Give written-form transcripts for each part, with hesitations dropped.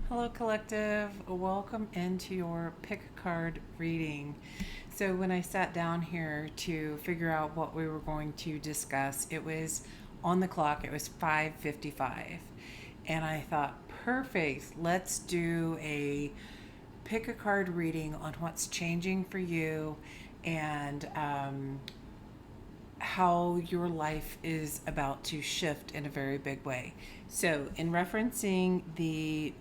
Hello, Collective. Welcome into your pick a card reading. So, when I sat down here to figure out what we were going to discuss, it was on the clock, it was 5:55. And I thought, perfect, let's do a pick a card reading on what's changing for you and how your life is about to shift in a very big way. So, in referencing the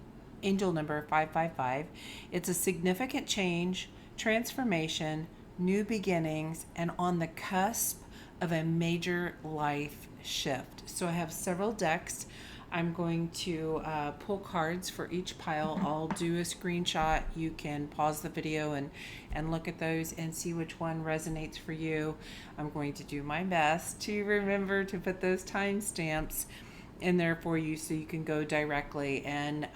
angel number 555, it's a significant change, transformation, new beginnings, and on the cusp of a major life shift. So, I have several decks. I'm going to pull cards for each pile. I'll do a screenshot. You can pause the video and look at those and see which one resonates for you. I'm going to do my best to remember to put those timestamps in there for you so you can go directly. And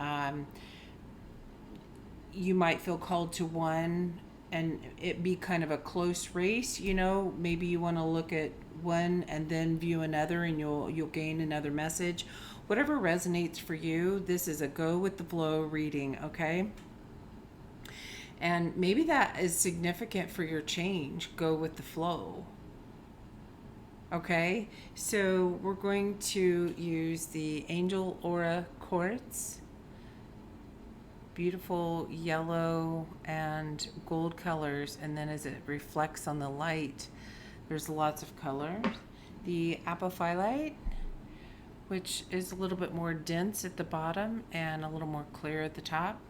you might feel called to one and it be kind of a close race. Maybe you want to look at one and then view another and you'll gain another message. Whatever resonates for you, this is a go with the flow reading, okay? And maybe that is significant for your change. Go with the flow. Okay, so we're going to use the Angel Aura Quartz. Beautiful yellow and gold colors, and then as it reflects on the light, there's lots of colors. The apophyllite, which is a little bit more dense at the bottom and a little more clear at the top.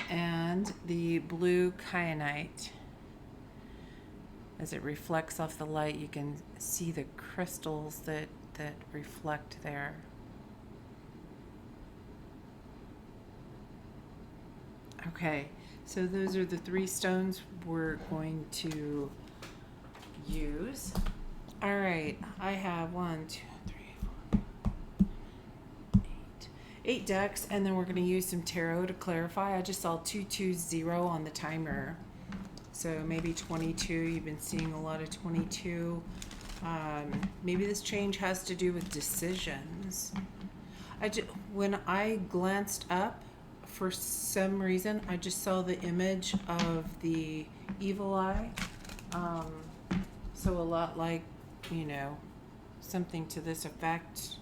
And the blue kyanite. As it reflects off the light, you can see the crystals that reflect there. Okay, so those are the three stones we're going to use. All right, I have 8 decks, and then we're going to use some tarot to clarify. I just saw 220 on the timer, so maybe 22. You've been seeing a lot of 22. Maybe this change has to do with decisions. When I glanced up, for some reason, I just saw the image of the evil eye. So a lot like, something to this effect.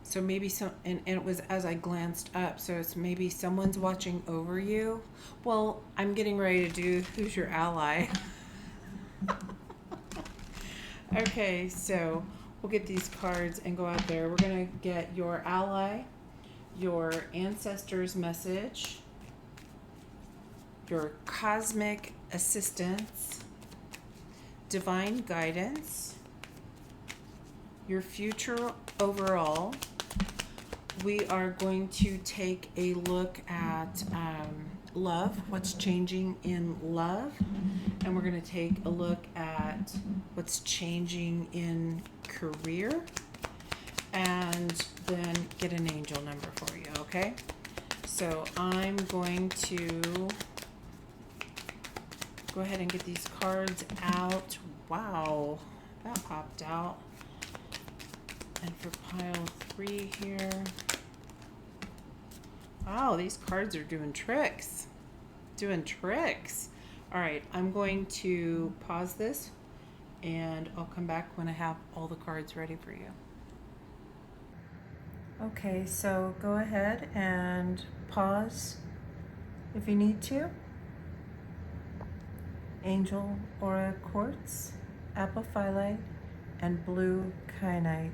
So maybe and it was as I glanced up, so it's maybe someone's watching over you. Well, I'm getting ready to do Who's Your Ally? Okay, so we'll get these cards and go out there. We're going to get your ally, your ancestors' message, your cosmic assistance, divine guidance, your future overall. We are going to take a look at love, what's changing in love, and we're going to take a look at what's changing in career, and then get an angel number for you, okay? So I'm going to go ahead and get these cards out. Wow, that popped out. And for pile 3 here. Wow, these cards are doing tricks. All right, I'm going to pause this and I'll come back when I have all the cards ready for you. Okay, so go ahead and pause if you need to. Angel Aura Quartz, apophyllite, and blue kyanite.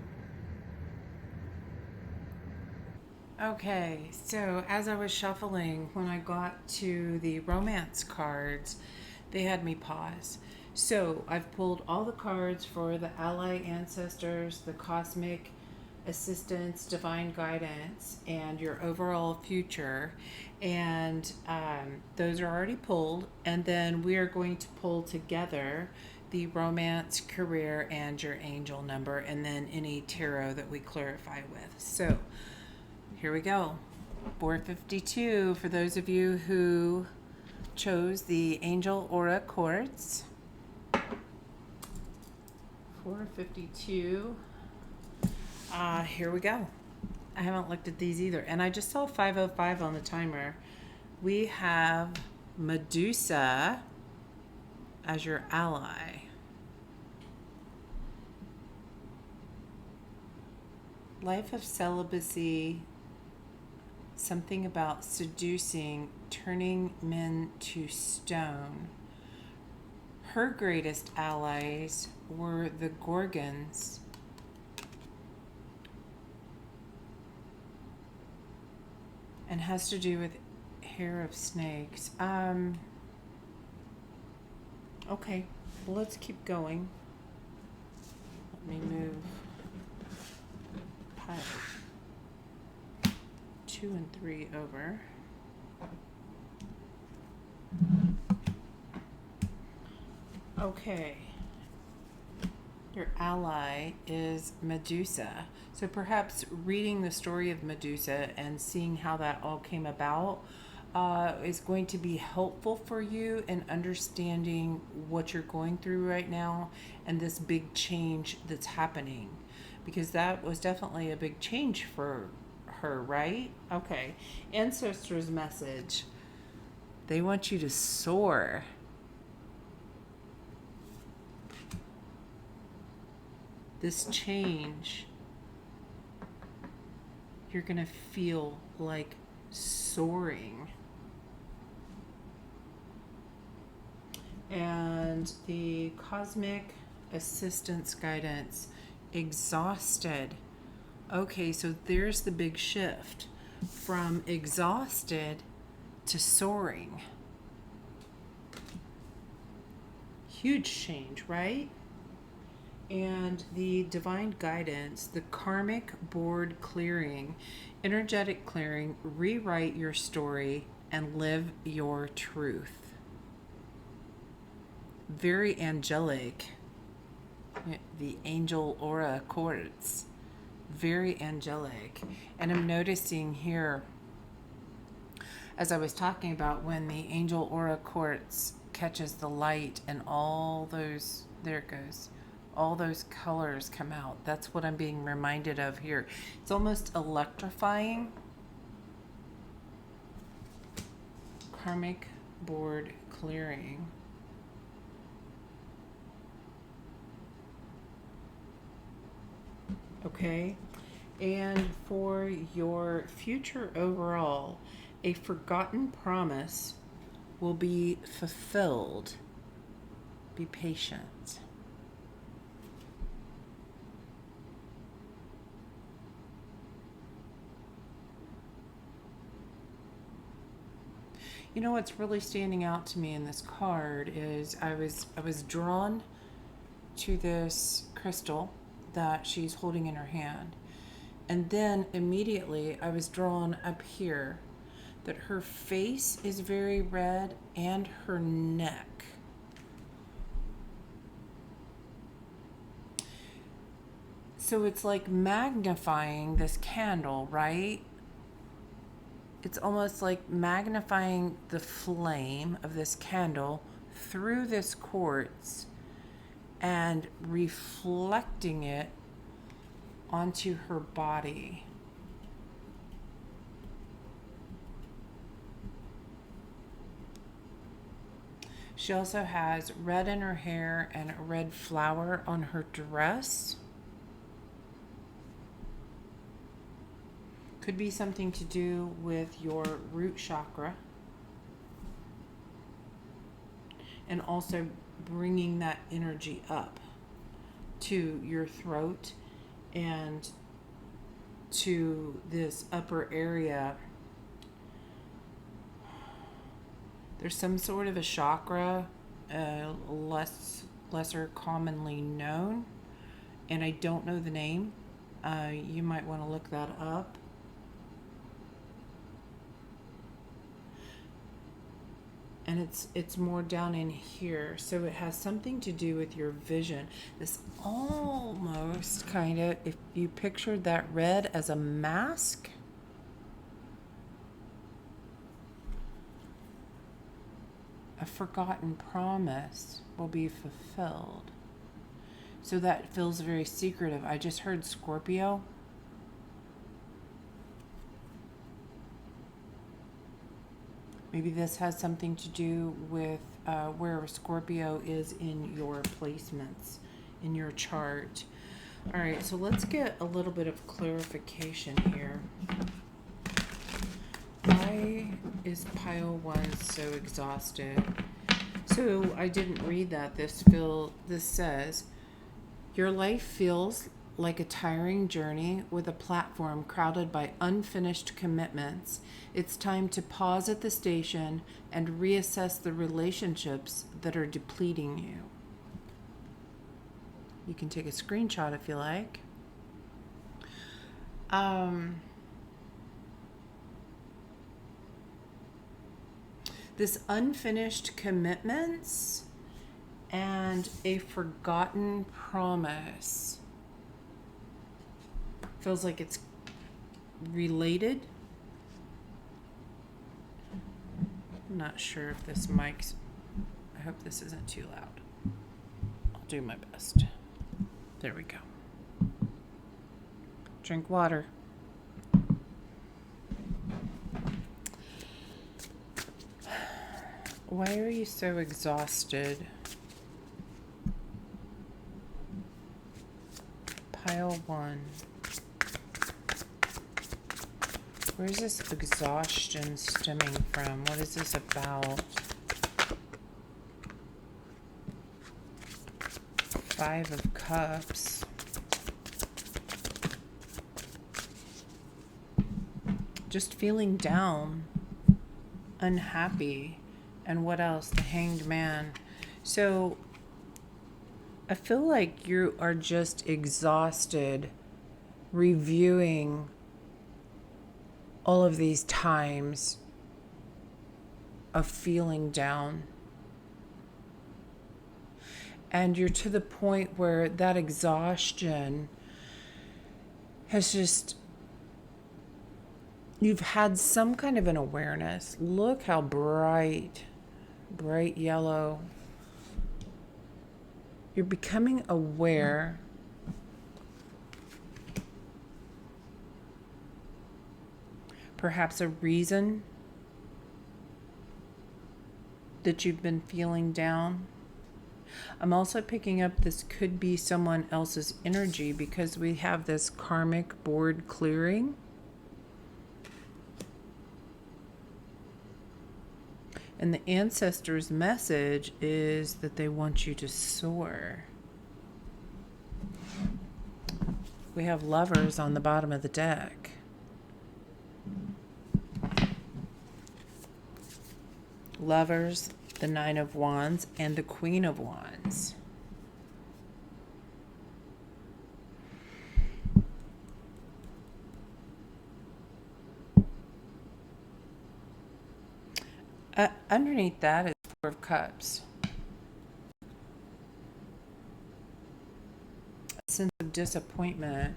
Okay, so as I was shuffling, when I got to the romance cards, they had me pause. So I've pulled all the cards for the ally, ancestors, the cosmic assistance, divine guidance, and your overall future. And those are already pulled. And then we are going to pull together the romance, career, and your angel number, and then any tarot that we clarify with. So here we go. 452 for those of you who chose the Angel Aura Quartz. 452. Here we go. I haven't looked at these either. And I just saw 505 on the timer. We have Medusa as your ally. Life of celibacy, something about seducing, turning men to stone. Her greatest allies were the Gorgons. And has to do with hair of snakes. Okay, well, let's keep going. Let me move pile 2 and 3 over. Okay. Your ally is Medusa. So perhaps reading the story of Medusa and seeing how that all came about is going to be helpful for you in understanding what you're going through right now and this big change that's happening. Because that was definitely a big change for her, right? Okay. Ancestors' message. They want you to soar. This change, you're going to feel like soaring. And the cosmic assistance guidance, exhausted. Okay, so there's the big shift from exhausted to soaring. Huge change, right? And the divine guidance, the karmic board clearing, energetic clearing, rewrite your story and live your truth. Very angelic. The angel aura quartz. Very angelic. And I'm noticing here, as I was talking about, when the angel aura quartz catches the light and all those, there it goes, all those colors come out. That's what I'm being reminded of here. It's almost electrifying. Karmic board clearing. Okay. And for your future overall, a forgotten promise will be fulfilled. Be patient. You know what's really standing out to me in this card is I was drawn to this crystal that she's holding in her hand. And then immediately I was drawn up here that her face is very red and her neck. So it's like magnifying this candle, right? It's almost like magnifying the flame of this candle through this quartz and reflecting it onto her body. She also has red in her hair and a red flower on her dress. Could be something to do with your root chakra. And also bringing that energy up to your throat and to this upper area. There's some sort of a chakra, lesser commonly known, and I don't know the name. You might want to look that up. And it's more down in here, so it has something to do with your vision. This almost kind of, if you pictured that red as a mask, a forgotten promise will be fulfilled. So that feels very secretive. I just heard Scorpio. Maybe this has something to do with where Scorpio is in your placements, in your chart. All right, so let's get a little bit of clarification here. Why is pile 1 so exhausted? So I didn't read that. This says, your life feels like a tiring journey with a platform crowded by unfinished commitments. It's time to pause at the station and reassess the relationships that are depleting you. You can take a screenshot if you like. This unfinished commitments and a forgotten promise feels like it's related. I'm not sure if this mic's, I hope this isn't too loud. I'll do my best. There we go. Drink water. Why are you so exhausted? Pile 1. Where's this exhaustion stemming from? What is this about? 5 of Cups. Just feeling down, unhappy. And what else? The Hanged Man. So I feel like you are just exhausted reviewing all of these times of feeling down. And you're to the point where that exhaustion has just, you've had some kind of an awareness. Look how bright yellow. You're becoming aware perhaps a reason that you've been feeling down. I'm also picking up this could be someone else's energy because we have this karmic board clearing. And the ancestors' message is that they want you to soar. We have Lovers on the bottom of the deck. Lovers, the 9 of Wands, and the Queen of Wands. Underneath that is 4 of Cups. A sense of disappointment.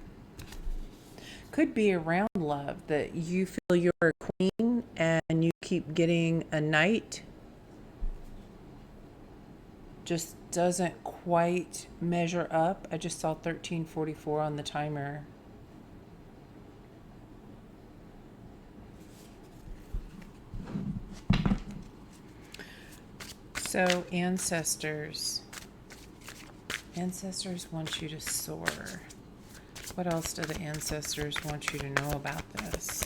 Could be around love, that you feel you're a queen and you keep getting a knight. Just doesn't quite measure up. I just saw 1344 on the timer. So ancestors want you to soar. What else do the ancestors want you to know about this?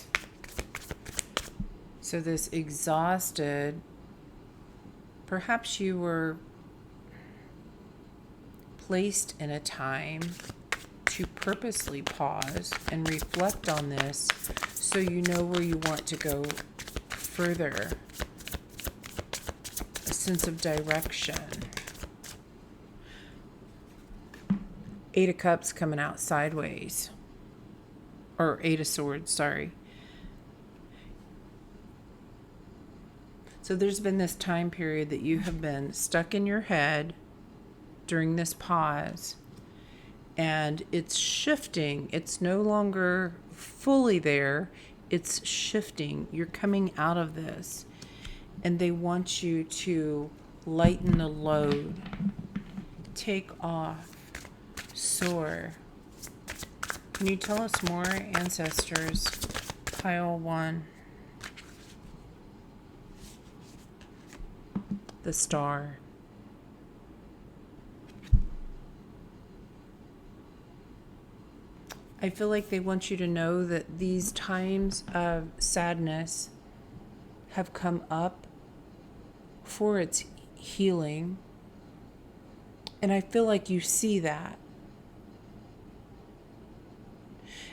So this exhausted, perhaps you were placed in a time to purposely pause and reflect on this so you know where you want to go further. A sense of direction. 8 of Cups coming out sideways. Or 8 of Swords, sorry. So there's been this time period that you have been stuck in your head during this pause. And it's shifting. It's no longer fully there. It's shifting. You're coming out of this. And they want you to lighten the load. Take off. soar. Can you tell us more, ancestors? Pile 1. The star. I feel like they want you to know that these times of sadness have come up for its healing. And I feel like you see that.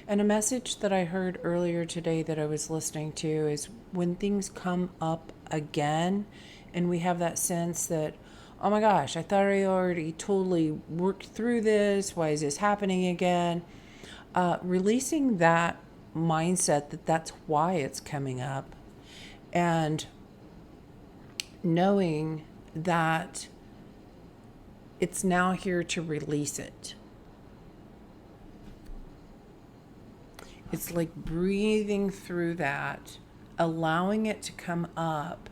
And a message that I heard earlier today that I was listening to is when things come up again and we have that sense that, oh my gosh, I thought I already totally worked through this. Why is this happening again? Releasing that mindset that that's why it's coming up, and knowing that it's now here to release it. It's like breathing through that, allowing it to come up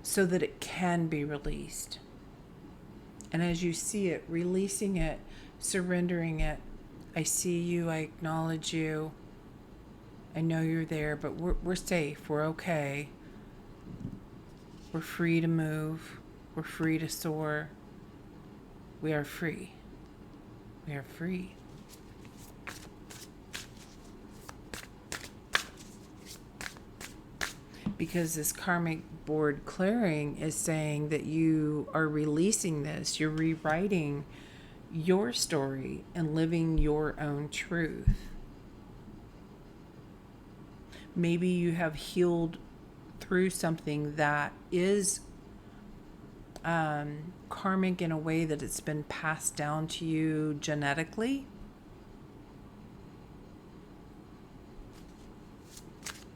so that it can be released. And as you see it, releasing it, surrendering it, I see you, I acknowledge you, I know you're there, but we're safe, we're okay. We're free to move, we're free to soar. We are free. We are free. Because this karmic board clearing is saying that you are releasing this, you're rewriting your story and living your own truth. Maybe you have healed through something that is karmic in a way that it's been passed down to you genetically.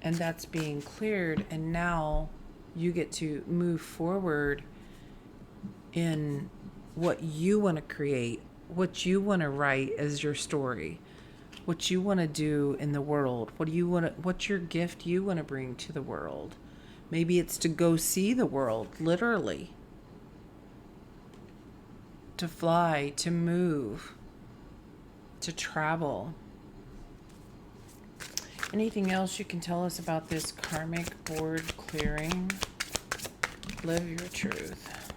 And that's being cleared, and now you get to move forward in what you want to create, what you want to write as your story, what you want to do in the world, what's your gift you want to bring to the world. Maybe it's to go see the world, literally. To fly, to move, to travel. Anything else you can tell us about this karmic board clearing? Live your truth.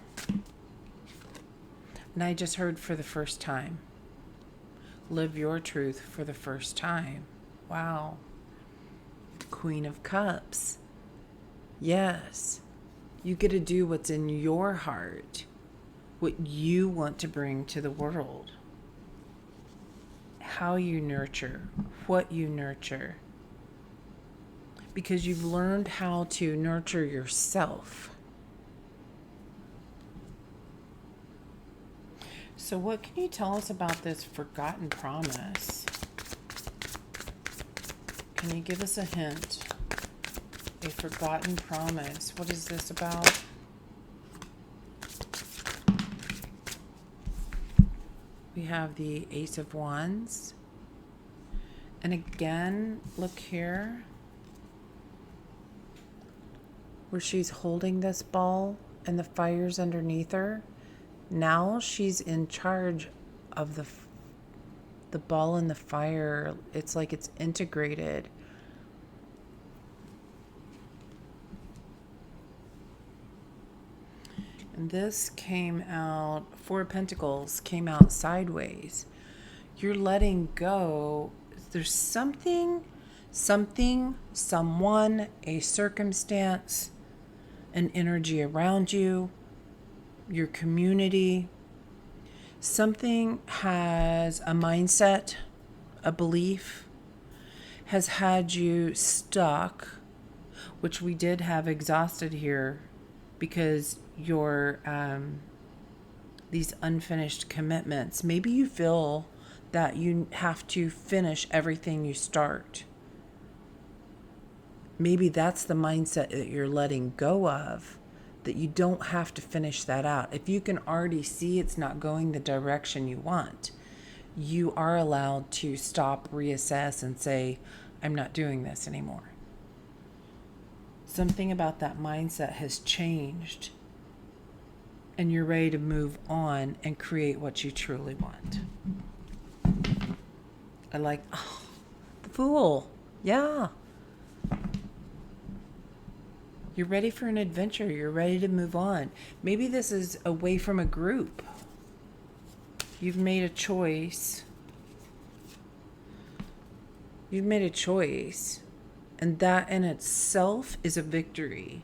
And I just heard for the first time. Live your truth for the first time. Wow. Queen of Cups. Yes. You get to do what's in your heart. What you want to bring to the world. How you nurture. What you nurture. Because you've learned how to nurture yourself. So what can you tell us about this forgotten promise? Can you give us a hint? A forgotten promise. What is this about? We have the Ace of Wands. And again, look here. Where she's holding this ball and the fire's underneath her. Now she's in charge of the ball and the fire. It's like it's integrated. And this came out, Four of Pentacles came out sideways. You're letting go. There's something, someone, a circumstance, an energy around you, your community. Something has a mindset, a belief, has had you stuck, which we did have exhausted here because your these unfinished commitments. Maybe you feel that you have to finish everything you start. Maybe that's the mindset that you're letting go of, that you don't have to finish that out. If you can already see it's not going the direction you want, you are allowed to stop, reassess, and say, I'm not doing this anymore. Something about that mindset has changed. and you're ready to move on and create what you truly want. I like, oh, the Fool. Yeah. You're ready for an adventure. You're ready to move on. Maybe this is away from a group. You've made a choice. You've made a choice. And that in itself is a victory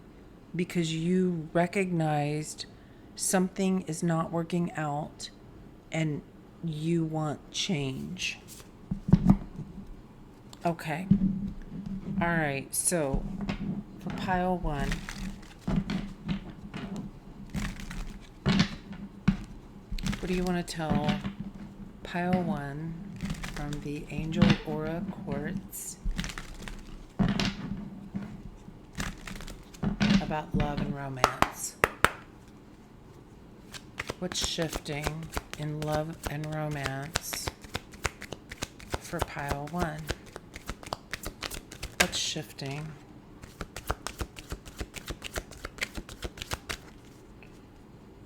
because you recognized something is not working out and you want change. Okay. All right. So for pile 1, what do you want to tell pile 1 from the Angel Aura Quartz about love and romance? What's shifting in love and romance for pile 1? What's shifting?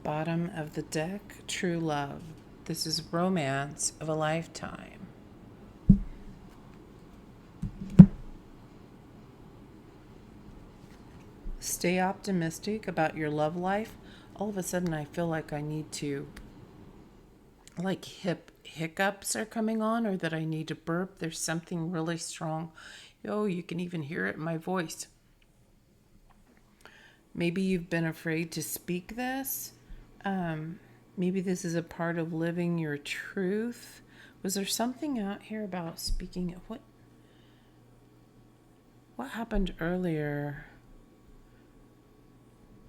Bottom of the deck, true love. This is romance of a lifetime. Stay optimistic about your love life. All of a sudden, I feel like I need to, like hiccups are coming on, or that I need to burp. There's something really strong. Oh, you can even hear it in my voice. Maybe you've been afraid to speak this. Maybe this is a part of living your truth. Was there something out here about speaking? What happened earlier?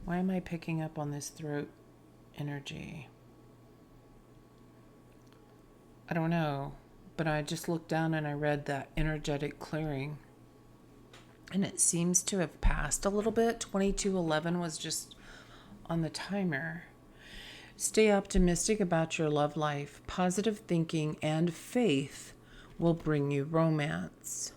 Why am I picking up on this throat energy? I don't know, but I just looked down and I read that energetic clearing. And it seems to have passed a little bit. 2211 was just on the timer. Stay optimistic about your love life. Positive thinking and faith will bring you romance.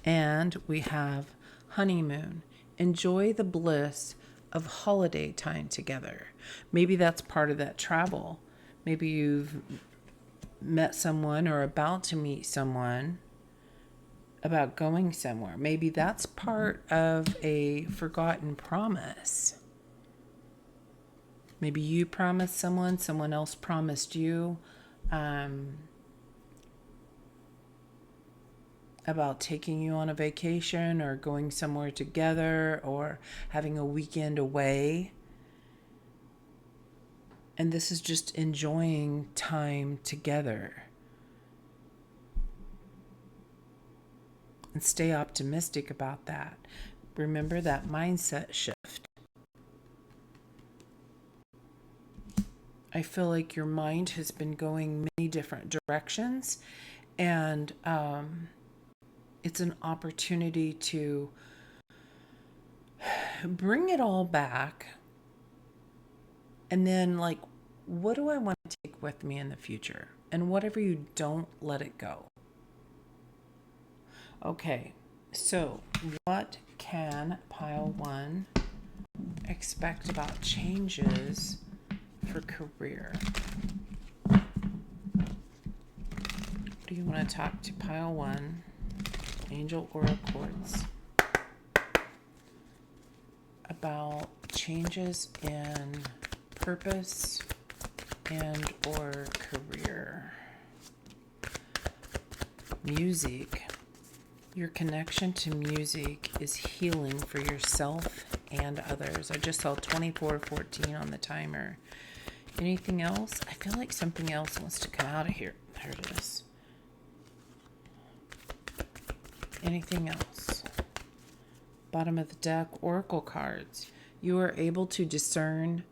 And we have honeymoon. Enjoy the bliss of holiday time together. Maybe that's part of that travel. Maybe you've met someone or about to meet someone about going somewhere. Maybe that's part of a forgotten promise. Maybe you promised someone else promised you about taking you on a vacation or going somewhere together or having a weekend away. And this is just enjoying time together. And stay optimistic about that. Remember that mindset shift. I feel like your mind has been going many different directions, and it's an opportunity to bring it all back. And then, like, what do I want to take with me in the future? And whatever you don't, let it go. Okay, so what can pile 1 expect about changes for career? Do you want to talk to pile 1, Angel Aura Quartz, about changes in purpose and or career? Music. Your connection to music is healing for yourself and others. I just saw 2414 on the timer. Anything else? I feel like something else wants to come out of here. There it is. Anything else? Bottom of the deck, oracle cards. You are able to discern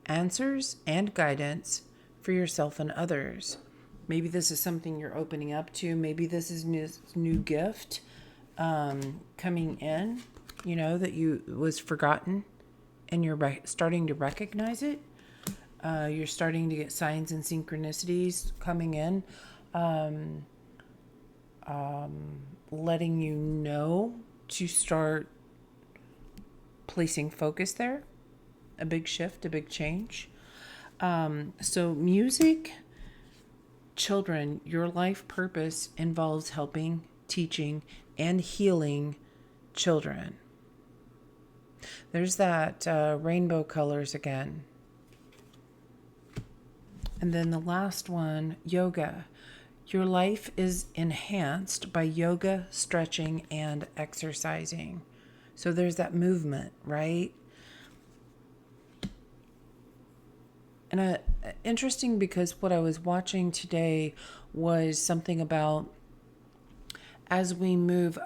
answers and guidance for yourself and others. Maybe this is something you're opening up to. Maybe this is new gift coming in, that you was forgotten, and you're starting to recognize it. You're starting to get signs and synchronicities coming in, letting you know to start placing focus there. a big shift, a big change. So music, children, your life purpose involves helping, teaching, and healing children. There's that rainbow colors again. And then the last one, yoga. Your life is enhanced by yoga, stretching, and exercising. So there's that movement, right? And interesting, because what I was watching today was something about as we move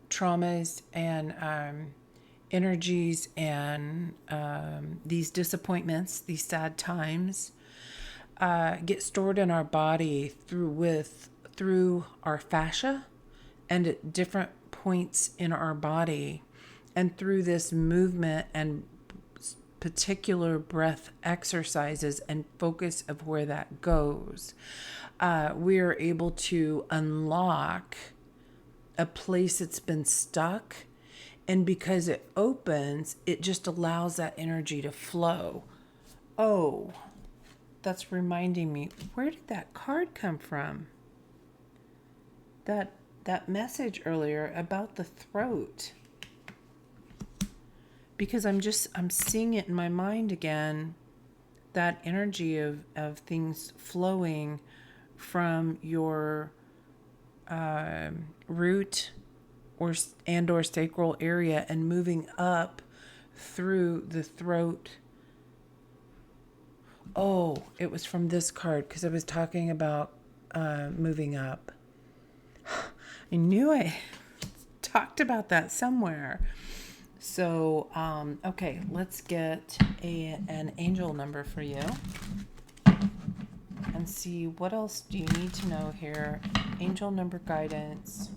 traumas and energies and these disappointments, these sad times, get stored in our body through our fascia and at different points in our body, and through this movement and particular breath exercises and focus of where that goes, we are able to unlock a place that's been stuck. And because it opens, it just allows that energy to flow. Oh, that's reminding me, where did that card come from? That message earlier about the throat. Because I'm seeing it in my mind again, that energy of things flowing from your root or sacral area and moving up through the throat. Oh, it was from this card because I was talking about moving up. I knew I talked about that somewhere. So, okay, let's get an angel number for you and see what else do you need to know here. Angel number guidance.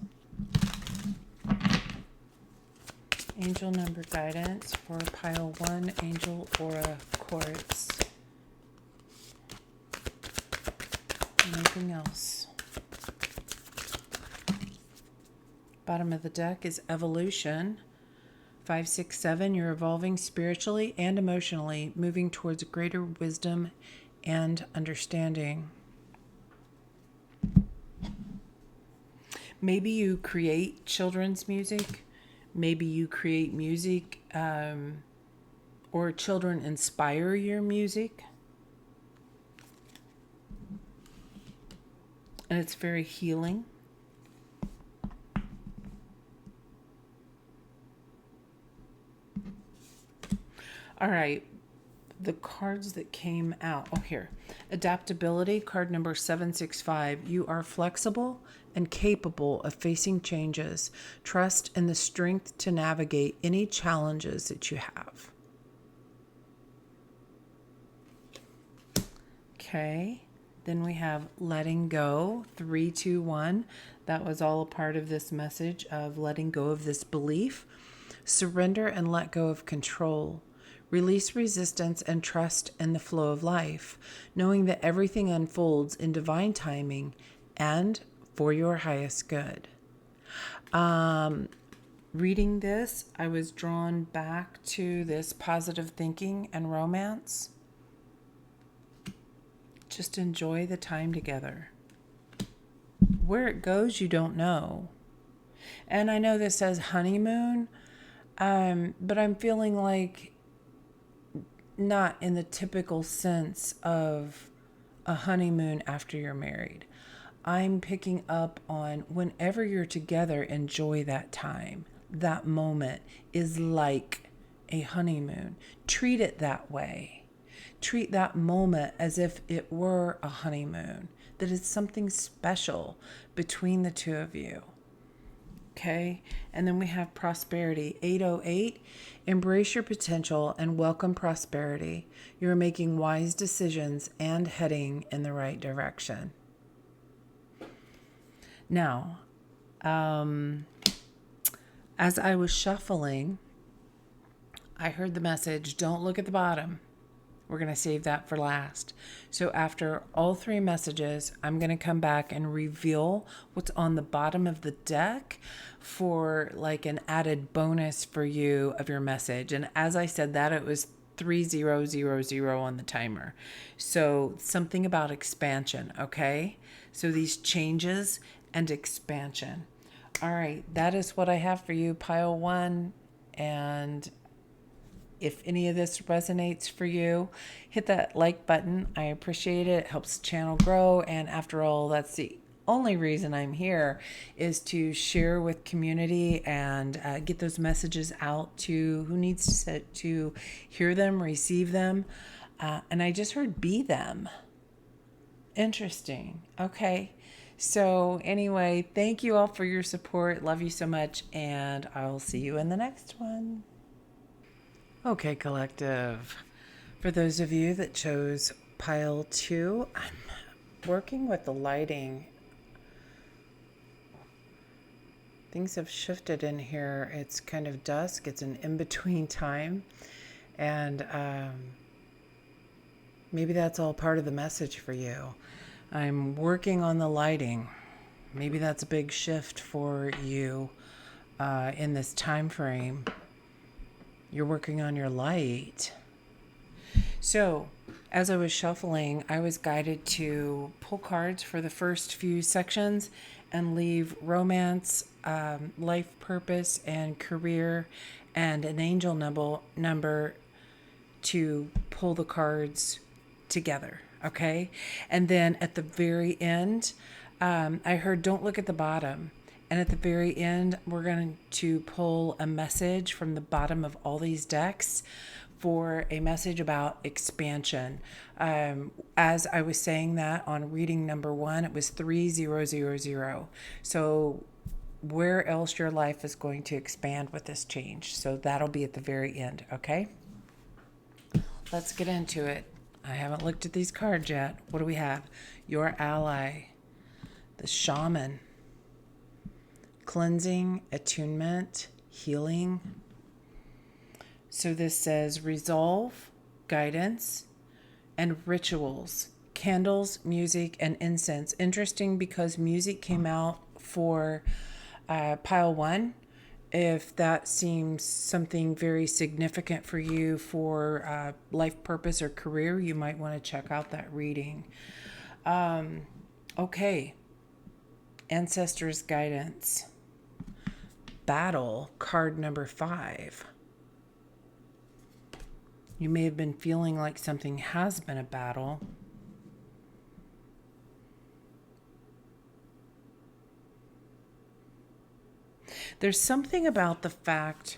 Angel number guidance for pile 1, Angel Aura Quartz. Anything else? Bottom of the deck is evolution. 5, 6, 7, you're evolving spiritually and emotionally, moving towards greater wisdom and understanding. Maybe you create children's music. Maybe you create music or children inspire your music. And it's very healing. All right, the cards that came out. Oh, here. Adaptability, card number 765. You are flexible and capable of facing changes. Trust in the strength to navigate any challenges that you have. Okay. Then we have letting go, 3, 2, 1. That was all a part of this message of letting go of this belief. Surrender and let go of control. Release resistance and trust in the flow of life, knowing that everything unfolds in divine timing and for your highest good. Reading this, I was drawn back to this positive thinking and romance. Just enjoy the time together. Where it goes, you don't know. And I know this says honeymoon, but I'm feeling like not in the typical sense of a honeymoon after you're married. I'm picking up on whenever you're together, enjoy that time. That moment is like a honeymoon. Treat it that way. Treat that moment as if it were a honeymoon, that it's something special between the two of you. Okay, and then we have prosperity, 808. Embrace your potential and welcome prosperity. You're making wise decisions and heading in the right direction. Now, as I was shuffling, I heard the message, don't look at the bottom. We're going to save that for last. So after all three messages, I'm going to come back and reveal what's on the bottom of the deck for like an added bonus for you of your message. And as I said that, it was 3000 on the timer. So something about expansion, okay? So these changes and expansion. All right, that is what I have for you, pile one. And if any of this resonates for you, hit that like button. I appreciate it. It helps the channel grow. And after all, that's the only reason I'm here, is to share with community and get those messages out to who needs to hear them, receive them. And I just heard be them. Interesting. Okay. So anyway, thank you all for your support. Love you so much. And I'll see you in the next one. Okay, collective. For those of you that chose pile 2, I'm working with the lighting. Things have shifted in here. It's kind of dusk. It's an in-between time. And maybe that's all part of the message for you. I'm working on the lighting. Maybe that's a big shift for you in this time frame. You're working on your light. So, as I was shuffling, I was guided to pull cards for the first few sections and leave romance, life purpose, and career, and an angel number to pull the cards together, okay? And then at the very end, I heard don't look at the bottom. And at the very end, we're going to pull a message from the bottom of all these decks for a message about expansion. As I was saying that on reading number 1, it was 3000. So where else your life is going to expand with this change. So that'll be at the very end, okay? Let's get into it. I haven't looked at these cards yet. What do we have? Your ally, the shaman. Cleansing, attunement, healing. So this says resolve, guidance, and rituals. Candles, music, and incense. Interesting because music came out for pile 1. If that seems something very significant for you for life purpose or career, you might want to check out that reading. Okay. Ancestors' guidance. Battle, card number 5. You may have been feeling like something has been a battle. There's something about the fact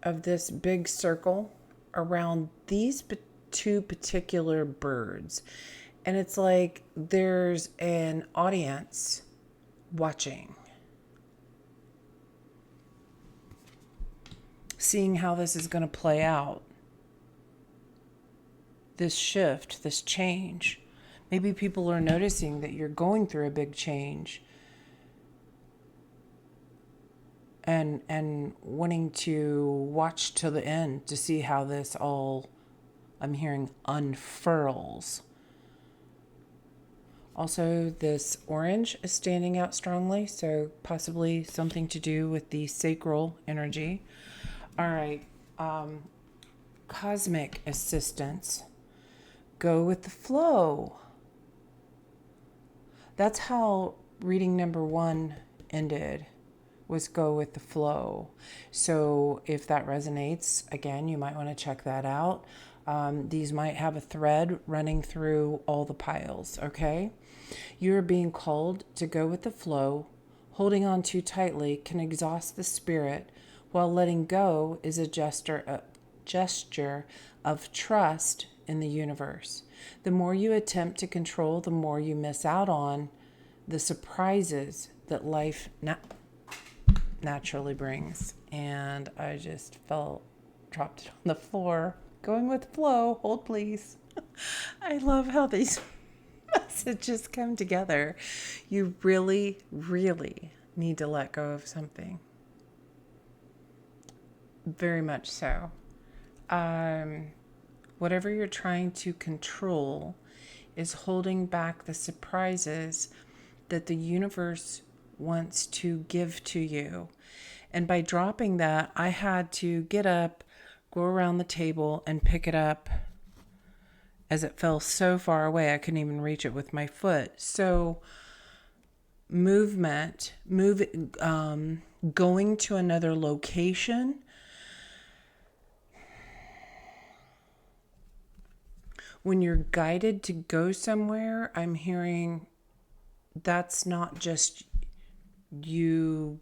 of this big circle around these two particular birds. And it's like there's an audience watching, seeing how this is going to play out. This shift, this change. Maybe people are noticing that you're going through a big change and wanting to watch till the end to see how this all, I'm hearing, unfurls. Also, this orange is standing out strongly, so possibly something to do with the sacral energy. All right, cosmic assistance. Go with the flow. That's how reading number 1 ended, was go with the flow. So if that resonates, again, you might want to check that out. These might have a thread running through all the piles, okay? You're being called to go with the flow. Holding on too tightly can exhaust the spirit, while letting go is a gesture of trust in the universe. The more you attempt to control, the more you miss out on the surprises that life naturally brings. And I just dropped it on the floor. Going with flow. Hold, please. I love how these messages come together. You really, really need to let go of something. Very much so. Whatever you're trying to control is holding back the surprises that the universe wants to give to you. And by dropping that, I had to get up, go around the table, and pick it up as it fell so far away I couldn't even reach it with my foot. So going to another location, when you're guided to go somewhere, I'm hearing that's not just you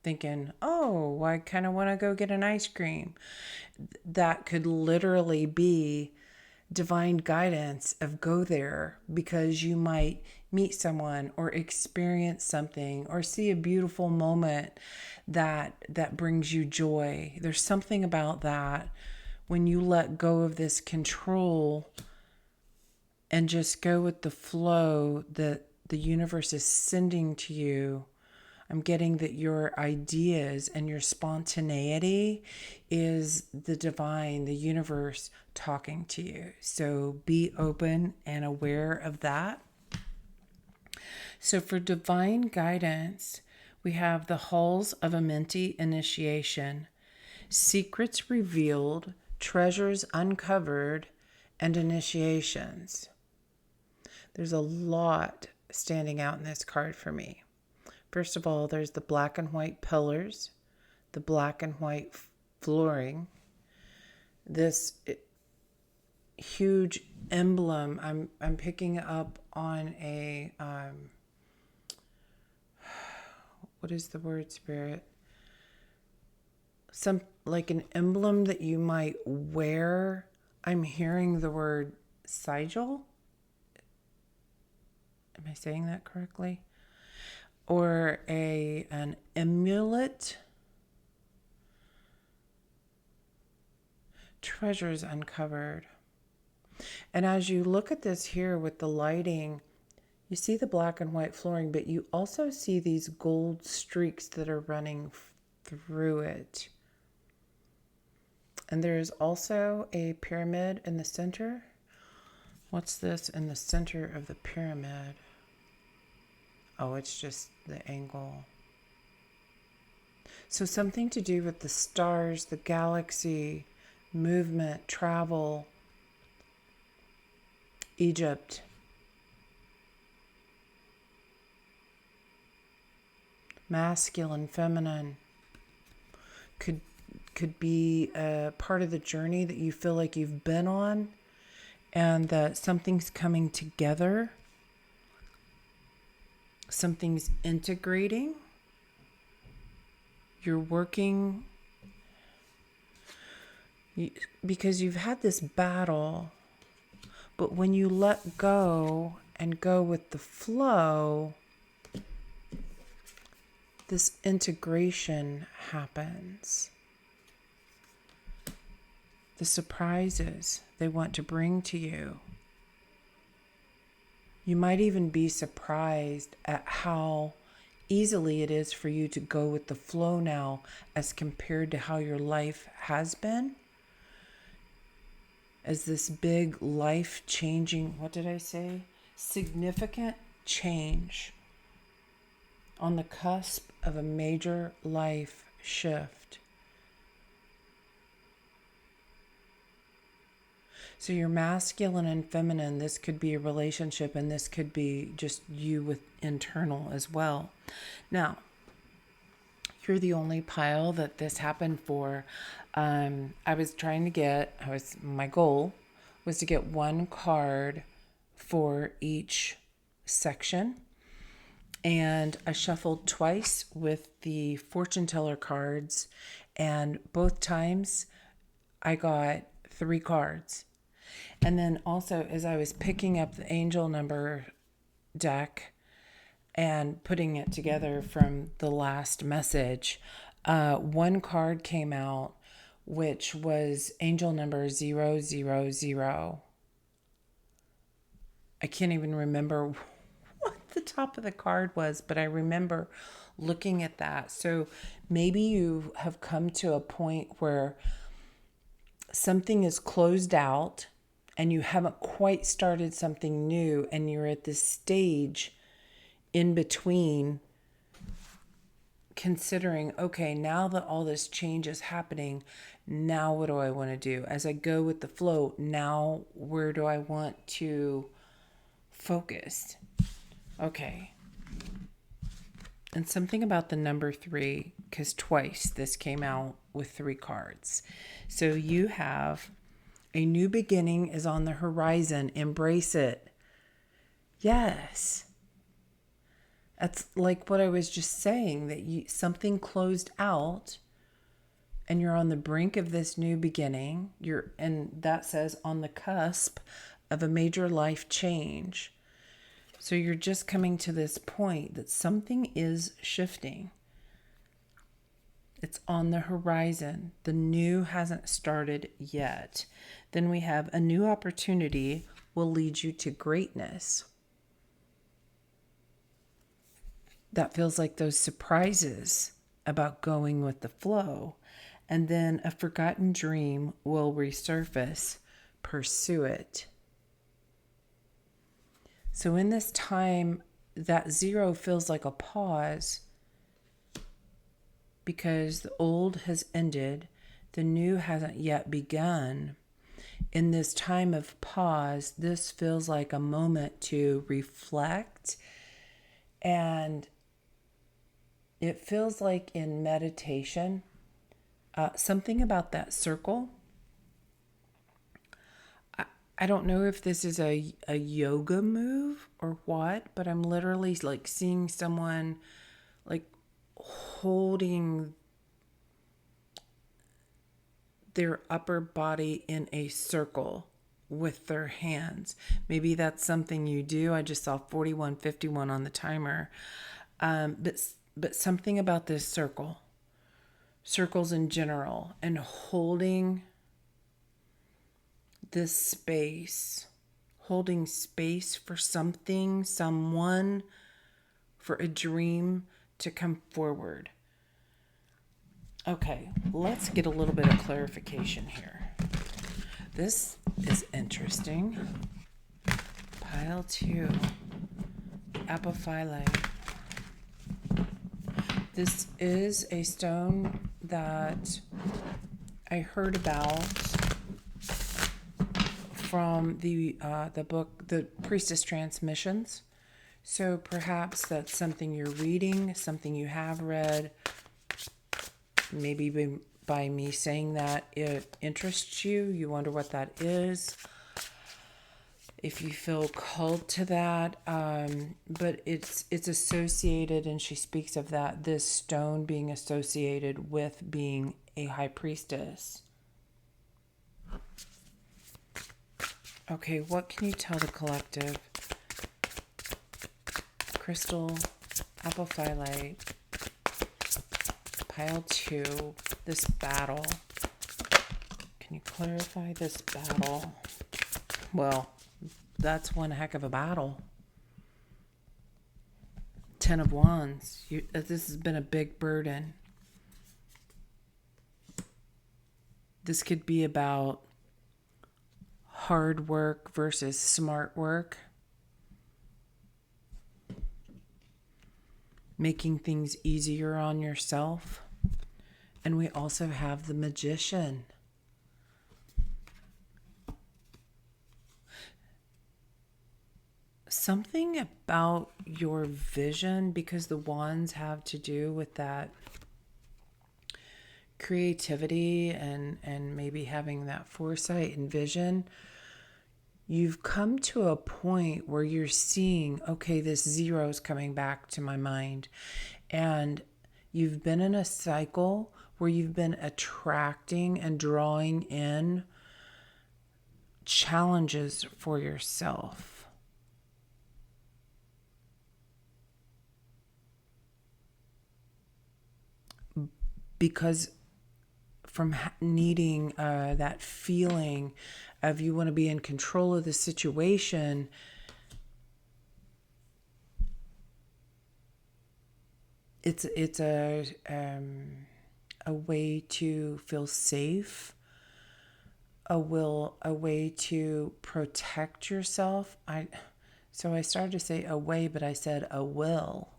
thinking, oh, I kind of want to go get an ice cream. That could literally be divine guidance of go there because you might meet someone or experience something or see a beautiful moment that brings you joy. There's something about that when you let go of this control and just go with the flow that the universe is sending to you. I'm getting that your ideas and your spontaneity is the divine, the universe talking to you. So be open and aware of that. So for divine guidance, we have the halls of a Menti initiation, secrets revealed, treasures uncovered, and initiations. There's a lot standing out in this card for me. First of all, there's the black and white pillars, the black and white flooring, this huge emblem. I'm picking up on a what is the word, Spirit? Some like an emblem that you might wear. I'm hearing the word sigil. Am I saying that correctly? Or an amulet. Treasures uncovered. And as you look at this here with the lighting, you see the black and white flooring, but you also see these gold streaks that are running through it. And there is also a pyramid in the center. What's this in the center of the pyramid? Oh, it's just the angle. So something to do with the stars, the galaxy, movement, travel, Egypt. Masculine, feminine. Could be a part of the journey that you feel like you've been on and that something's coming together. Something's integrating. You're working because you've had this battle, but when you let go and go with the flow, this integration happens. The surprises they want to bring to you. You might even be surprised at how easily it is for you to go with the flow now as compared to how your life has been. As this big life-changing, what did I say? Significant change on the cusp of a major life shift. So you're masculine and feminine. This could be a relationship, and this could be just you with internal as well. Now, you're the only pile that this happened for. My goal was to get one card for each section. And I shuffled twice with the fortune teller cards, and both times I got 3 cards. And then also, as I was picking up the angel number deck and putting it together from the last message, one card came out, which was angel number 000. I can't even remember what the top of the card was, but I remember looking at that. So maybe you have come to a point where something is closed out and you haven't quite started something new, and you're at this stage in between considering, okay, now that all this change is happening, now what do I want to do? As I go with the flow, now where do I want to focus? Okay. And something about the number 3, because twice this came out with 3 cards. So you have a new beginning is on the horizon. Embrace it. Yes. That's like what I was just saying, that something closed out and you're on the brink of this new beginning. And that says on the cusp of a major life change. So you're just coming to this point that something is shifting. It's on the horizon. The new hasn't started yet. Then we have a new opportunity will lead you to greatness. That feels like those surprises about going with the flow. And then a forgotten dream will resurface. Pursue it. So in this time, that 0 feels like a pause because the old has ended, the new hasn't yet begun. In this time of pause, this feels like a moment to reflect, and it feels like in meditation, something about that circle. I don't know if this is a yoga move or what, but I'm literally like seeing someone like holding their upper body in a circle with their hands. Maybe that's something you do. I just saw 41:51 on the timer. But something about this circles in general, and holding this space, holding space for something, someone, for a dream to come forward. Okay, let's get a little bit of clarification here. This is interesting. Pile 2, apophyllite. This is a stone that I heard about from the book, The Priestess Transmissions. So perhaps that's something you're reading, something you have read. Maybe by me saying that it interests you. You wonder what that is. If you feel called to that, but it's associated, and she speaks of that, this stone being associated with being a high priestess. Okay, what can you tell the collective? Crystal, apophyllite, pile 2, this battle. Can you clarify this battle? Well, that's one heck of a battle. 10 of Wands. This has been a big burden. This could be about hard work versus smart work. Making things easier on yourself. And we also have the Magician. Something about your vision, because the wands have to do with that creativity and maybe having that foresight and vision. You've come to a point where you're seeing, okay, this 0 is coming back to my mind. And you've been in a cycle where you've been attracting and drawing in challenges for yourself. Because from needing that feeling of you want to be in control of the situation, it's a way to feel safe, a way to protect yourself. So I started to say a way, but I said a will.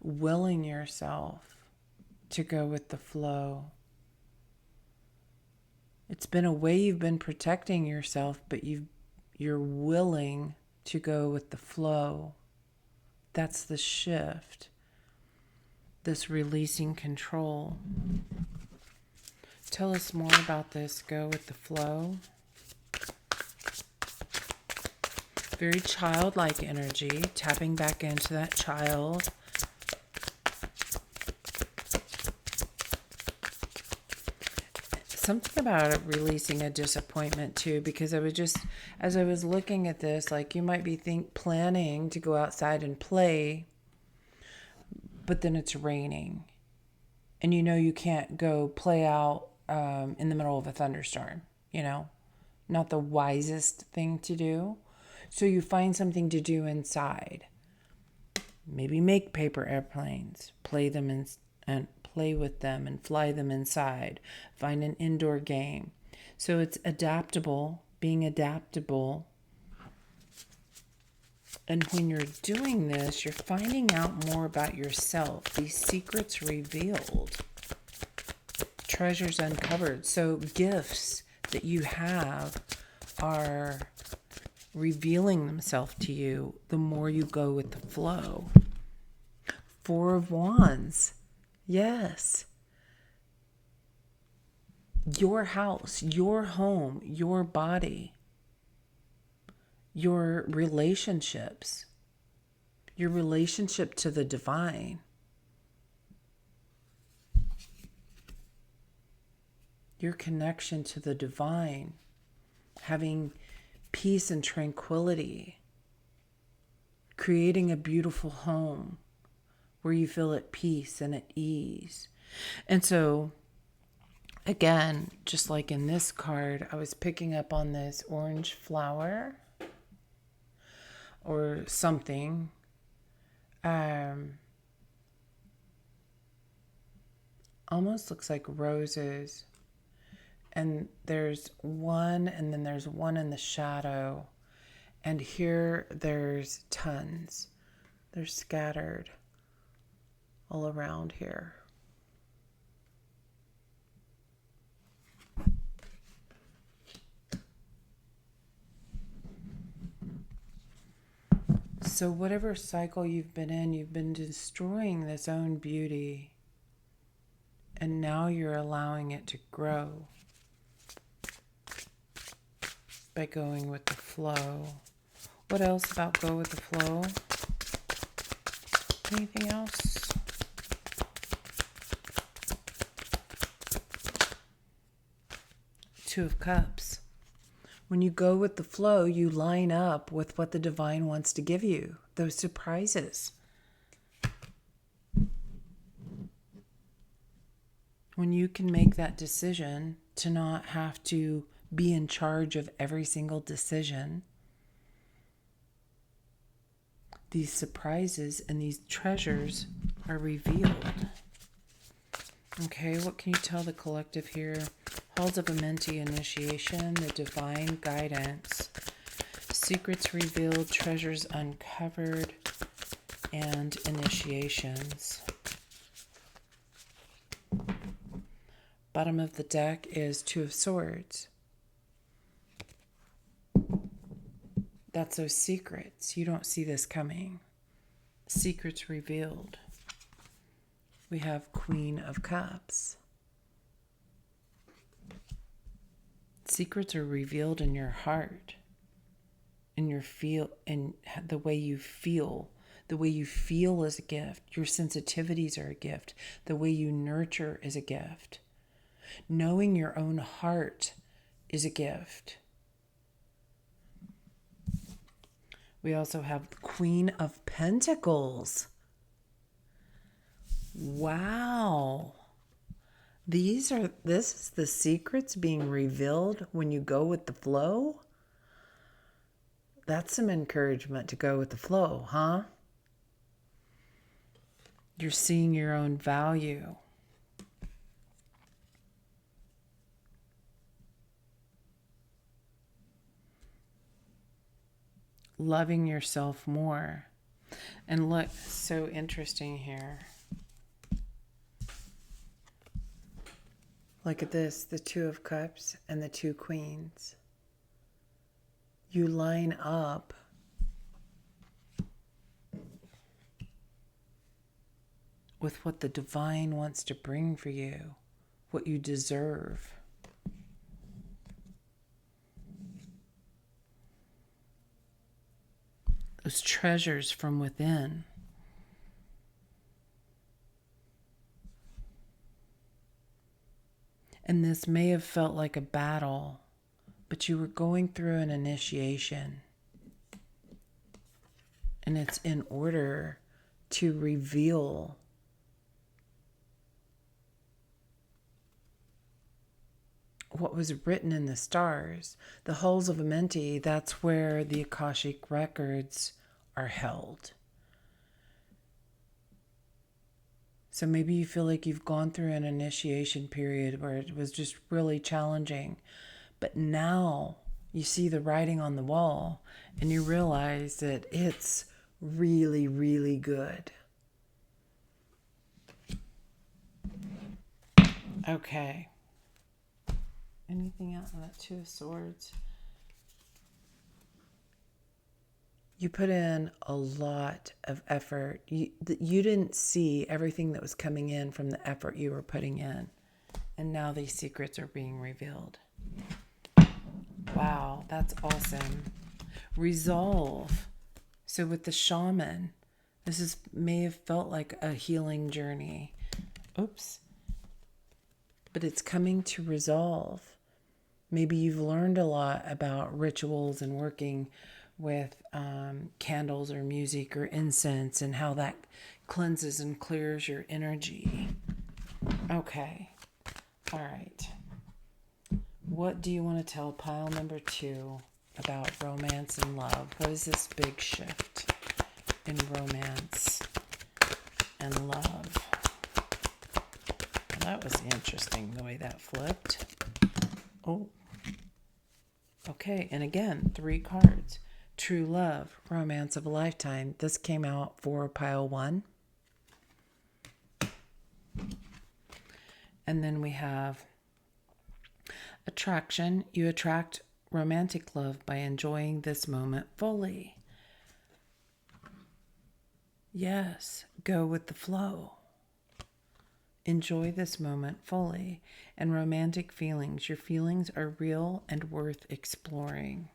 Willing yourself to go with the flow. It's been a way you've been protecting yourself, but you're willing to go with the flow. That's the shift. This releasing control. Tell us more about this. Go with the flow. Very childlike energy, tapping back into that child. Something about it releasing a disappointment too, because I was just, as I was looking at this, like you might be planning to go outside and play, but then it's raining. And you know you can't go play out in the middle of a thunderstorm, not the wisest thing to do. So you find something to do inside. Maybe make paper airplanes, play them and play with them and fly them inside. Find an indoor game. So it's adaptable, being adaptable. And when you're doing this, you're finding out more about yourself. These secrets revealed. Treasures uncovered. So gifts that you have are revealing themselves to you the more you go with the flow. 4 of Wands. Yes. Your house, your home, your body, your relationships, your relationship to the divine, your connection to the divine, having peace and tranquility, creating a beautiful home where you feel at peace and at ease. And so, again, just like in this card, I was picking up on this orange flower or something. Almost looks like roses. And there's one, and then there's one in the shadow. And here there's tons. They're scattered all around here. So whatever cycle you've been destroying this own beauty. And now you're allowing it to grow by going with the flow. What else about go with the flow? Anything else? Two of Cups. When you go with the flow, you line up with what the divine wants to give you, those surprises. When you can make that decision to not have to be in charge of every single decision, these surprises and these treasures are revealed. Okay, what can you tell the collective here? Halls of a Mentee initiation, the divine guidance, secrets revealed, treasures uncovered, and initiations. Bottom of the deck is Two of Swords. That's those secrets. You don't see this coming. Secrets revealed. We have Queen of Cups. Secrets are revealed in your heart, in your in the way you feel. The way you feel is a gift. Your sensitivities are a gift. The way you nurture is a gift. Knowing your own heart is a gift. We also have the Queen of Pentacles. Wow. This is the secrets being revealed when you go with the flow. That's some encouragement to go with the flow, huh? You're seeing your own value. loving yourself more. And look, so interesting here. Look at this, the Two of Cups and the Two Queens. You line up with what the divine wants to bring for you, what you deserve. Those treasures from within. And this may have felt like a battle, but you were going through an initiation. And it's in order to reveal what was written in the stars. The hulls of Amenti, that's where the Akashic records are held. So maybe you feel like you've gone through an initiation period where it was just really challenging. But now you see the writing on the wall and you realize that it's really, really good. Okay. Anything else on that Two of Swords? You put in a lot of effort. You didn't see everything that was coming in from the effort you were putting in. And now these secrets are being revealed. Wow, that's awesome. Resolve. So with the shaman, may have felt like a healing journey. Oops. But it's coming to resolve. Maybe you've learned a lot about rituals and working with candles or music or incense and how that cleanses and clears your energy. Okay. All right. What do you want to tell pile number 2 about romance and love? What is this big shift in romance and love? Well, that was interesting the way that flipped. Oh. Okay, and again, 3 cards. True love, romance of a lifetime. This came out for pile 1. And then we have attraction. You attract romantic love by enjoying this moment fully. Yes, go with the flow. Enjoy this moment fully. And romantic feelings. Your feelings are real and worth exploring.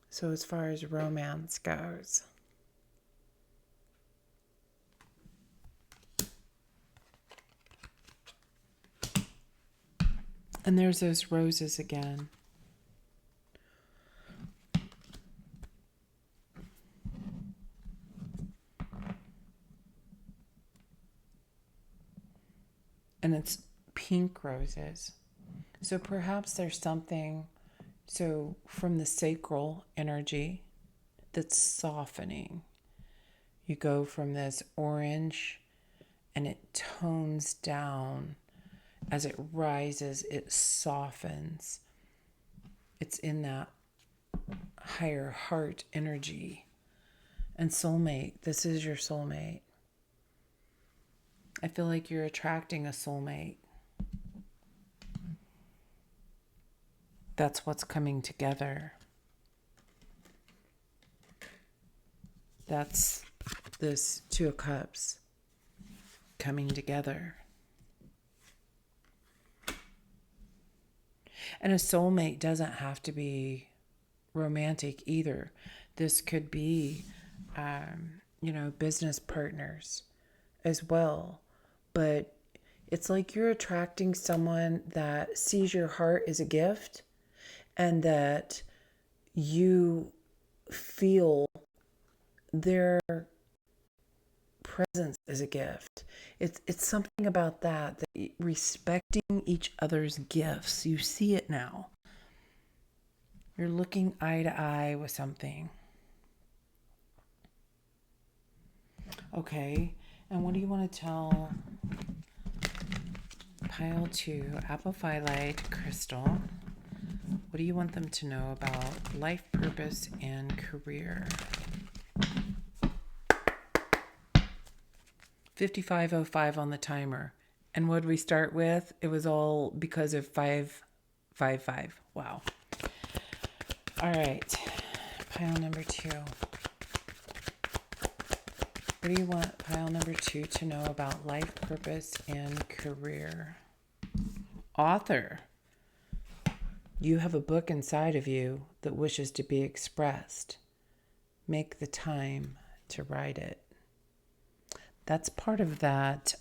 So as far as romance goes, and there's those roses again. And it's pink roses. So perhaps there's something, so from the sacral energy that's softening. You go from this orange and it tones down. As it rises, it softens. It's in that higher heart energy. And soulmate, this is your soulmate. I feel like you're attracting a soulmate. That's what's coming together. That's this Two of Cups coming together. And a soulmate doesn't have to be romantic either. This could be, business partners as well. But it's like you're attracting someone that sees your heart as a gift and that you feel their presence as a gift. It's something about that respecting each other's gifts. You see it now. You're looking eye to eye with something. Okay, and what do you want to tell Pile 2, Apophyllite Crystal. What do you want them to know about life purpose and career? 55:05 on the timer. And what did we start with? It was all because of 555. Wow. All right. Pile number 2. What do you want pile number 2 to know about life purpose and career? Author. You have a book inside of you that wishes to be expressed. Make the time to write it. That's part of that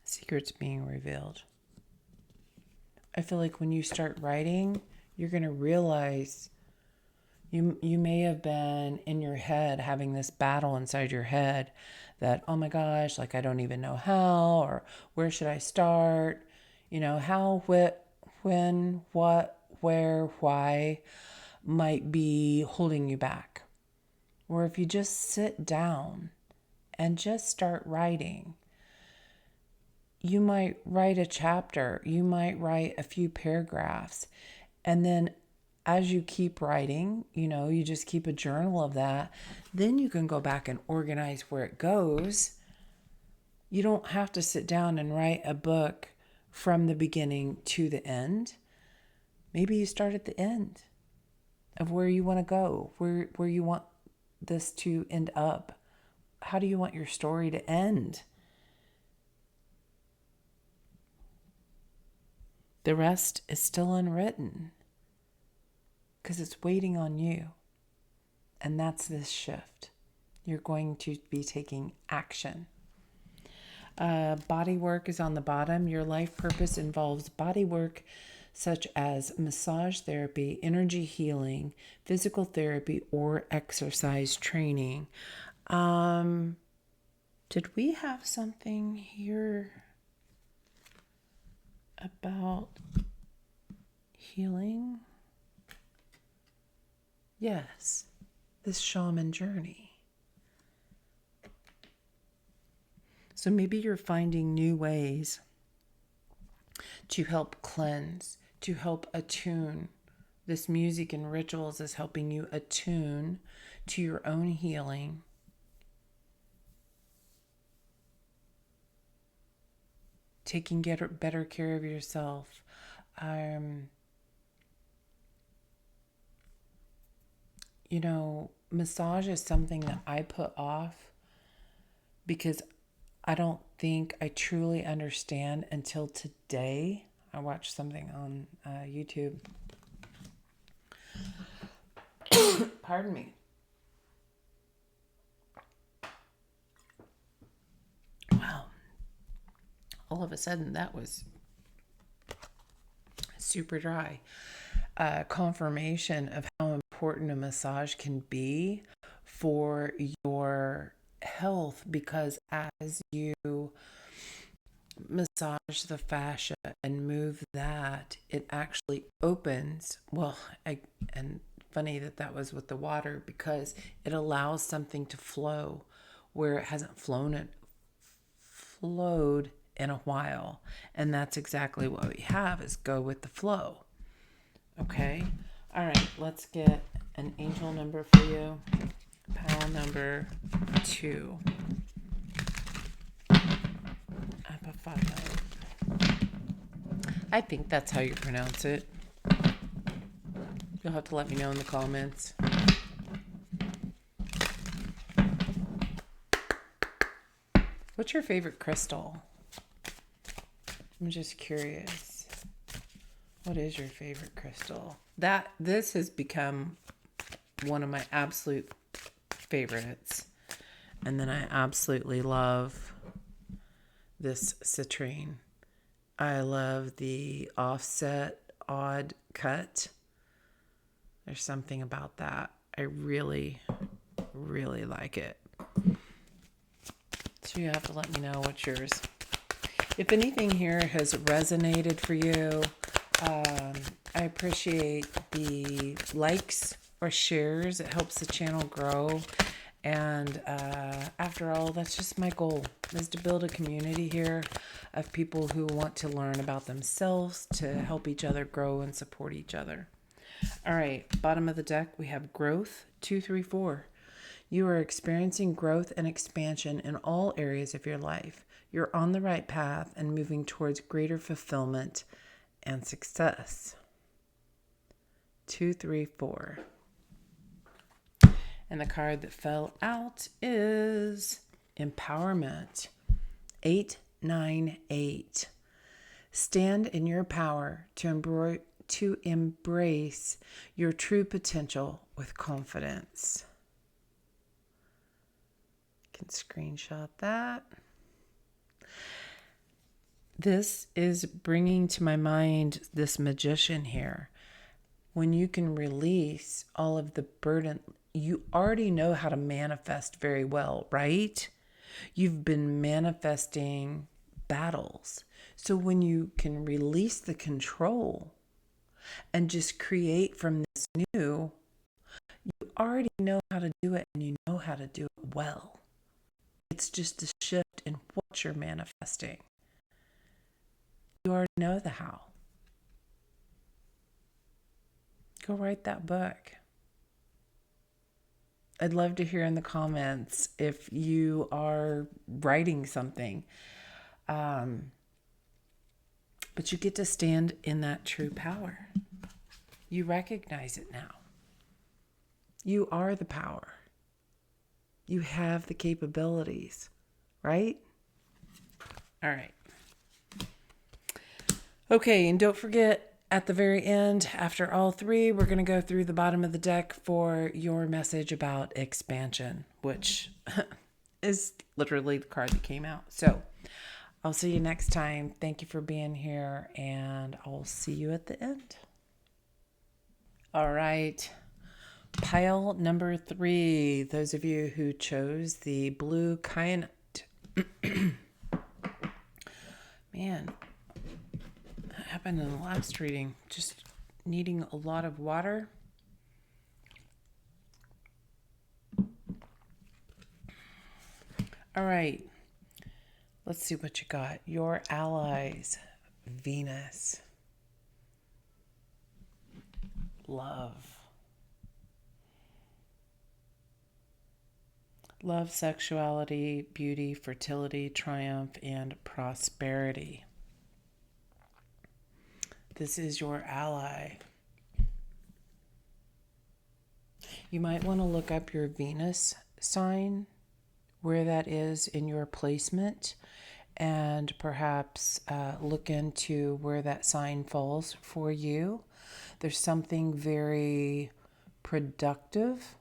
secrets being revealed. I feel like when you start writing, you're going to realize you may have been in your head having this battle inside your head that, oh my gosh, like I don't even know how, or where should I start? You know, how, when, what, where, why might be holding you back. Or if you just sit down and just start writing, you might write a chapter, you might write a few paragraphs, and then as you keep writing, you know, you just keep a journal of that, then you can go back and organize where it goes. You don't have to sit down and write a book from the beginning to the end. Maybe you start at the end of where you want to go, where you want this to end up. How do you want your story to end? The rest is still unwritten because it's waiting on you. And that's this shift. You're going to be taking action. Body work is on the bottom. Your life purpose involves body work such as massage therapy, energy healing, physical therapy, or exercise training. Did we have something here about healing? Yes, this shaman journey. So maybe you're finding new ways to help cleanse, to help attune. This music and rituals is helping you attune to your own healing. Taking better care of yourself. You know, massage is something that I put off because I don't think I truly understand until today. I watched something on YouTube. Pardon me. Wow. All of a sudden, that was super dry. Confirmation of how important a massage can be for your health, because as you massage the fascia and move that, it actually opens. Well, and funny that was with the water, because it allows something to flow where it hasn't flowed in a while. And that's exactly what we have, is go with the flow. Okay. All right. Let's get an angel number for you. Pile number 2. I think that's how you pronounce it. You'll have to let me know in the comments. What's your favorite crystal? I'm just curious. What is your favorite crystal? This has become one of my absolute favorites. And then I absolutely love this citrine. I love the offset odd cut. There's something about that. I really, really like it. So you have to let me know what's yours. If anything here has resonated for you, I appreciate the likes or shares. It helps the channel grow. And after all, that's just my goal, is to build a community here of people who want to learn about themselves, to help each other grow and support each other. All right, bottom of the deck, we have growth, 2, 3, 4. You are experiencing growth and expansion in all areas of your life. You're on the right path and moving towards greater fulfillment and success. 2, 3, 4. And the card that fell out is Empowerment. 8, 9, 8. Stand in your power to embrace your true potential with confidence. You can screenshot that. This is bringing to my mind this magician here. When you can release all of the burden, you already know how to manifest very well, right? You've been manifesting battles. So when you can release the control and just create from this new, you already know how to do it, and you know how to do it well. It's just a shift in what you're manifesting. You already know the how. Go write that book. I'd love to hear in the comments if you are writing something. But you get to stand in that true power. You recognize it now. You are the power. You have the capabilities, right? All right. Okay, and don't forget, at the very end, after all three, we're going to go through the bottom of the deck for your message about expansion, which is literally the card that came out. So I'll see you next time. Thank you for being here, and I'll see you at the end. All right. Pile number 3. Those of you who chose the blue kyanite. Man, that happened in the last reading. Just needing a lot of water. All right. Let's see what you got. Your allies, Venus. Love. Love, sexuality, beauty, fertility, triumph, and prosperity. This is your ally. You might want to look up your Venus sign, where that is in your placement, and perhaps look into where that sign falls for you. There's something very productive,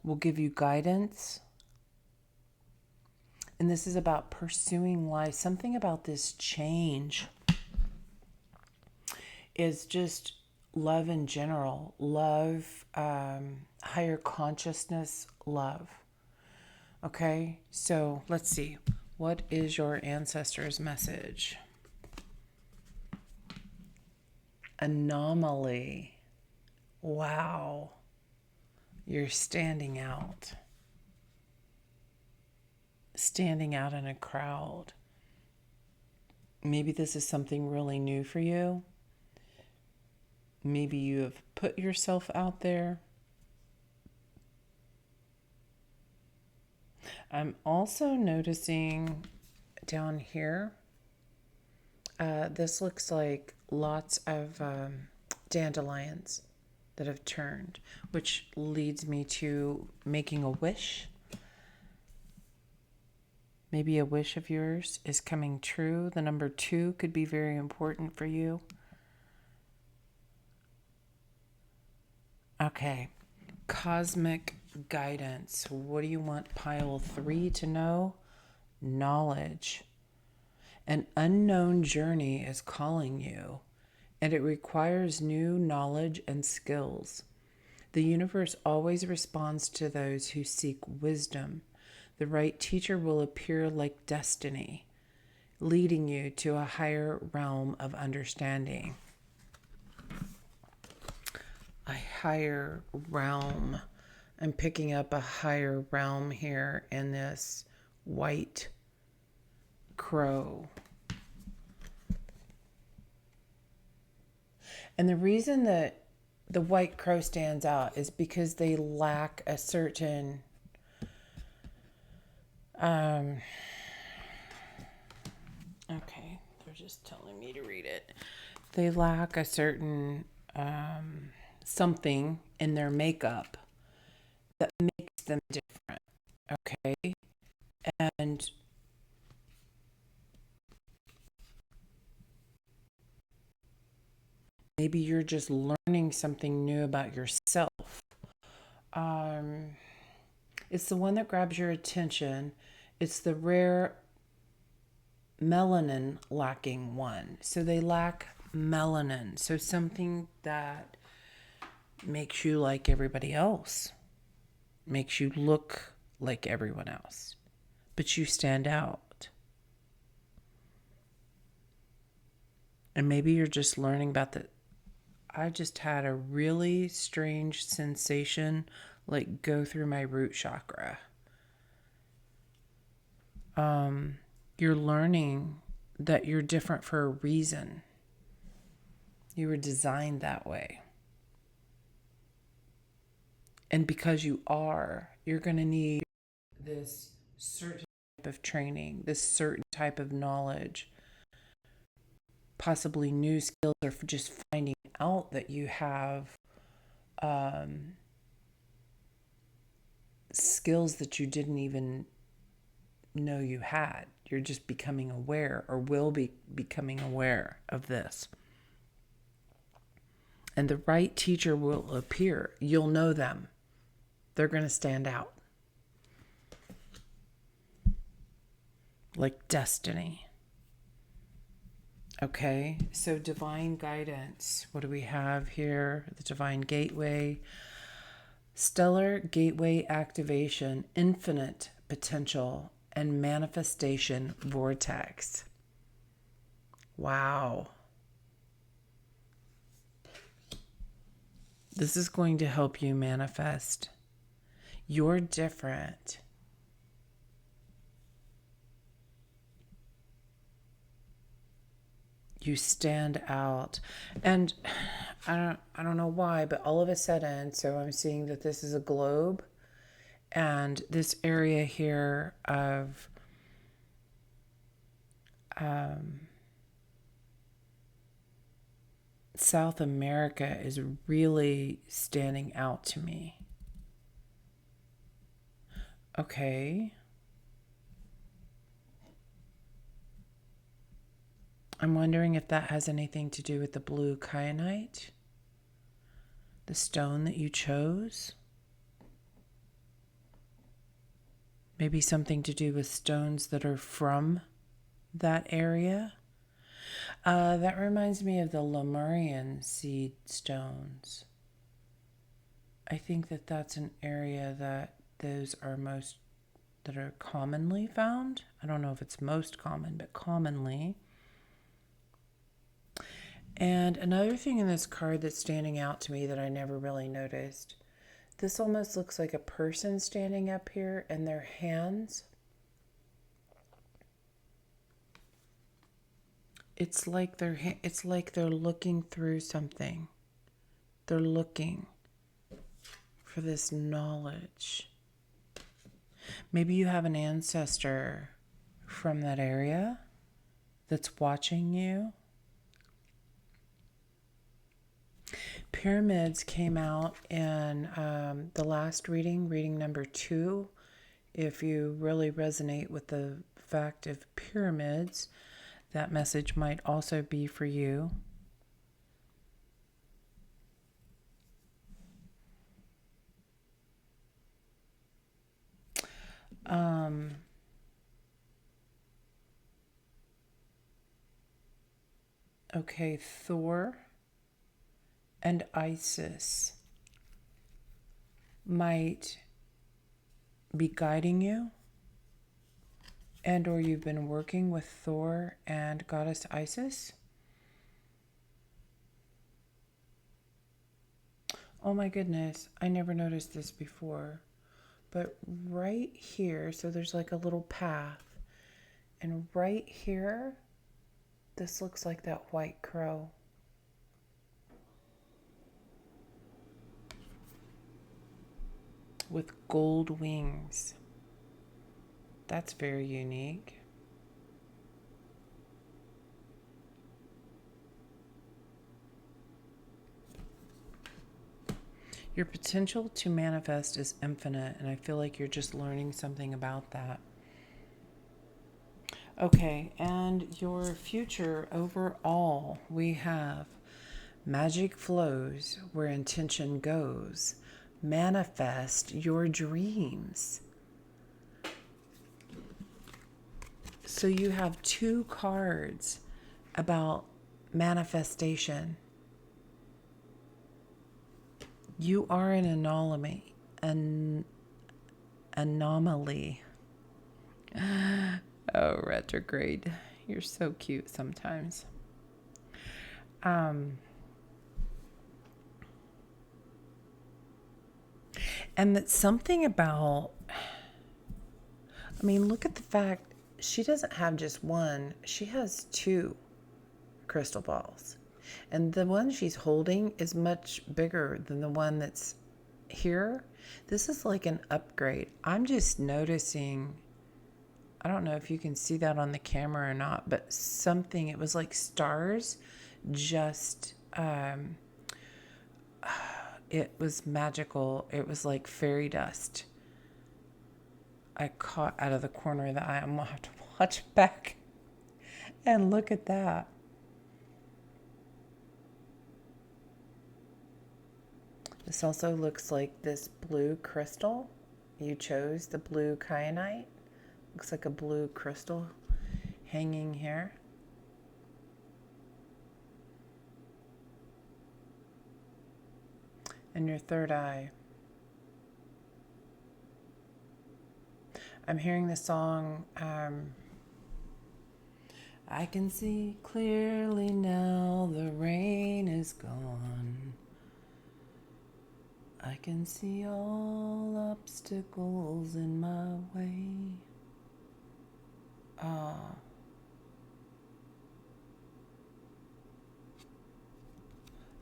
will give you guidance. And this is about pursuing life. Something about this change is just love in general. Love, higher consciousness, love. Okay, so let's see. What is your ancestors' message? Anomaly. Wow. You're standing out. Standing out in a crowd. Maybe this is something really new for you. Maybe you have put yourself out there. I'm also noticing down here, this looks like lots of dandelions that have turned, which leads me to making a wish. Maybe a wish of yours is coming true. The number 2 could be very important for you. Okay. Cosmic guidance. What do you want pile 3 to know? Knowledge. An unknown journey is calling you, and it requires new knowledge and skills. The universe always responds to those who seek wisdom. The right teacher will appear like destiny, leading you to a higher realm of understanding. A higher realm I'm picking up a higher realm here in this white crow. And the reason that the white crow stands out is because they lack a certain okay, they're just telling me to read it. They lack a certain something in their makeup that makes them different. Okay. And maybe you're just learning something new about yourself. It's the one that grabs your attention. It's the rare melanin lacking one. So they lack melanin. So something that makes you like everybody else, makes you look like everyone else, but you stand out. And maybe you're just learning about the. I just had a really strange sensation like go through my root chakra. You're learning that you're different for a reason. You were designed that way. And because you are, you're going to need this certain type of training, this certain type of knowledge, possibly new skills, or for just finding out that you have skills that you didn't even know you had. You're just becoming aware, or will be becoming aware of this. And the right teacher will appear. You'll know them. They're going to stand out. Like destiny. Okay, so divine guidance. What do we have here? The divine gateway. Stellar gateway activation, infinite potential, and manifestation vortex. Wow. This is going to help you manifest. You're different. You stand out. And I don't know why, but all of a sudden, so I'm seeing that this is a globe, and this area here of South America is really standing out to me. Okay. I'm wondering if that has anything to do with the blue kyanite, the stone that you chose. Maybe something to do with stones that are from that area. That reminds me of the Lemurian seed stones. I think that that's an area that those are most, that are commonly found. I don't know if it's most common, but commonly. And another thing in this card that's standing out to me that I never really noticed, this almost looks like a person standing up here, and their hands, it's like they're looking through something. They're looking for this knowledge. Maybe you have an ancestor from that area that's watching you. Pyramids came out in the last reading number 2. If you really resonate with the fact of pyramids, that message might also be for you. Okay, Thor and Isis might be guiding you, and or you've been working with Thor and goddess Isis. Oh my goodness, I never noticed this before. But right here, so there's like a little path. And right here, this looks like that white crow. With gold wings. That's very unique. Your potential to manifest is infinite, and I feel like you're just learning something about that. Okay, and your future overall, we have magic flows where intention goes. Manifest your dreams. So you have two cards about manifestation. You are an anomaly. Anomaly. Oh, retrograde. You're so cute sometimes. And that's something about, I mean, look at the fact she doesn't have just one, she has two crystal balls. And the one she's holding is much bigger than the one that's here. This is like an upgrade. I'm just noticing, I don't know if you can see that on the camera or not, but something, it was like stars, just, it was magical. It was like fairy dust. I caught out of the corner of the eye. I'm going to have to watch back and look at that. This also looks like this blue crystal. You chose the blue kyanite. Looks like a blue crystal hanging here. And your third eye. I'm hearing the song, I can see clearly now the rain is gone. I can see all obstacles in my way.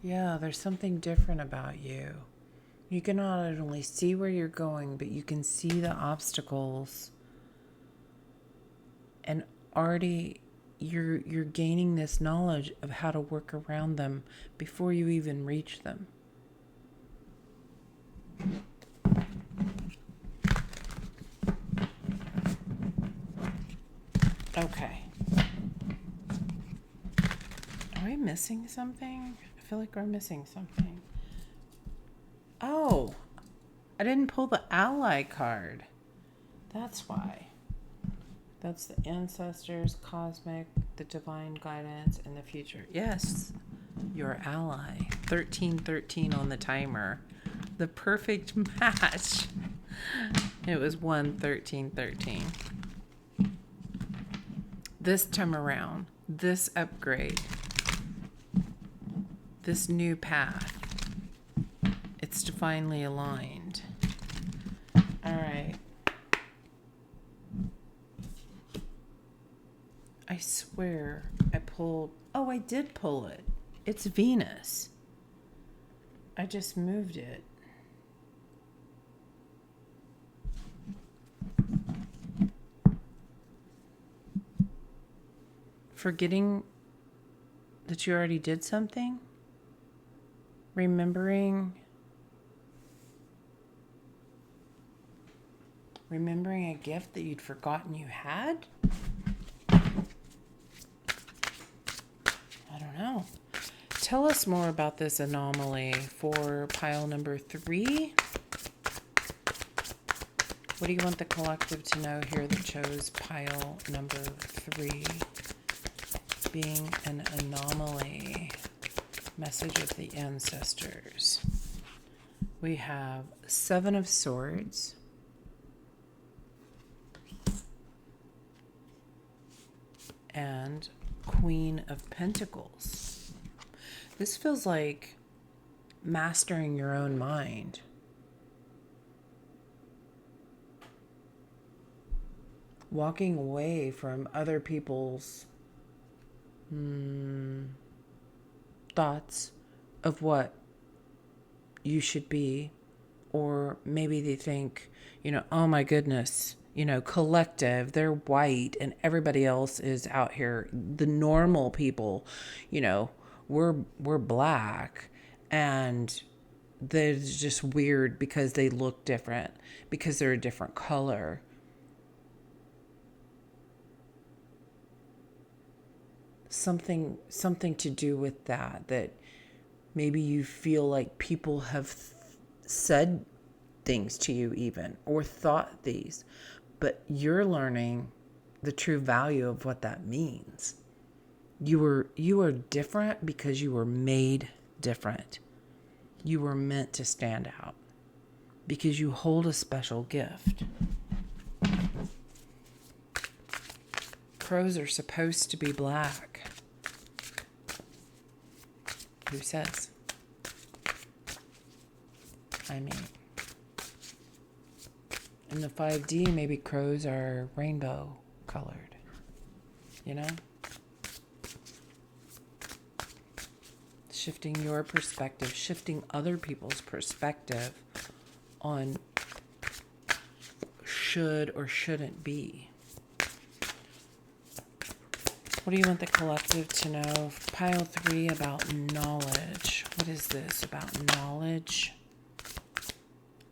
Yeah, there's something different about you. You can not only see where you're going, but you can see the obstacles. And already you're gaining this knowledge of how to work around them before you even reach them. Okay. Are we missing something? I feel like we're missing something. Oh, I didn't pull the ally card. That's why. That's the ancestors, cosmic, the divine guidance, and the future. Yes, your ally. 1313 on the timer. The perfect match. It was 1-13-13. This time around, this upgrade, this new path, it's divinely aligned. All right. I swear I pulled, oh, I did pull it. It's Venus. I just moved it. Forgetting that you already did something? Remembering a gift that you'd forgotten you had? I don't know. Tell us more about this anomaly for pile number 3. What do you want the collective to know here that chose pile number 3? Being an anomaly. Message of the ancestors. We have 7 of Swords. And Queen of Pentacles. This feels like mastering your own mind. Walking away from other people's thoughts of what you should be, or maybe they think, oh my goodness, collective, they're white and everybody else is out here, the normal people, we're black, and they're just weird because they look different, because they're a different color. Something to do with that maybe you feel like people have said things to you even, or thought these, but you're learning the true value of what that means. You are different because you were made different. You were meant to stand out because you hold a special gift. Crows are supposed to be black. Who says? I mean, in the 5D, maybe crows are rainbow colored. Shifting your perspective, shifting other people's perspective on should or shouldn't be. What do you want the collective to know? Pile 3 about knowledge. What is this about knowledge?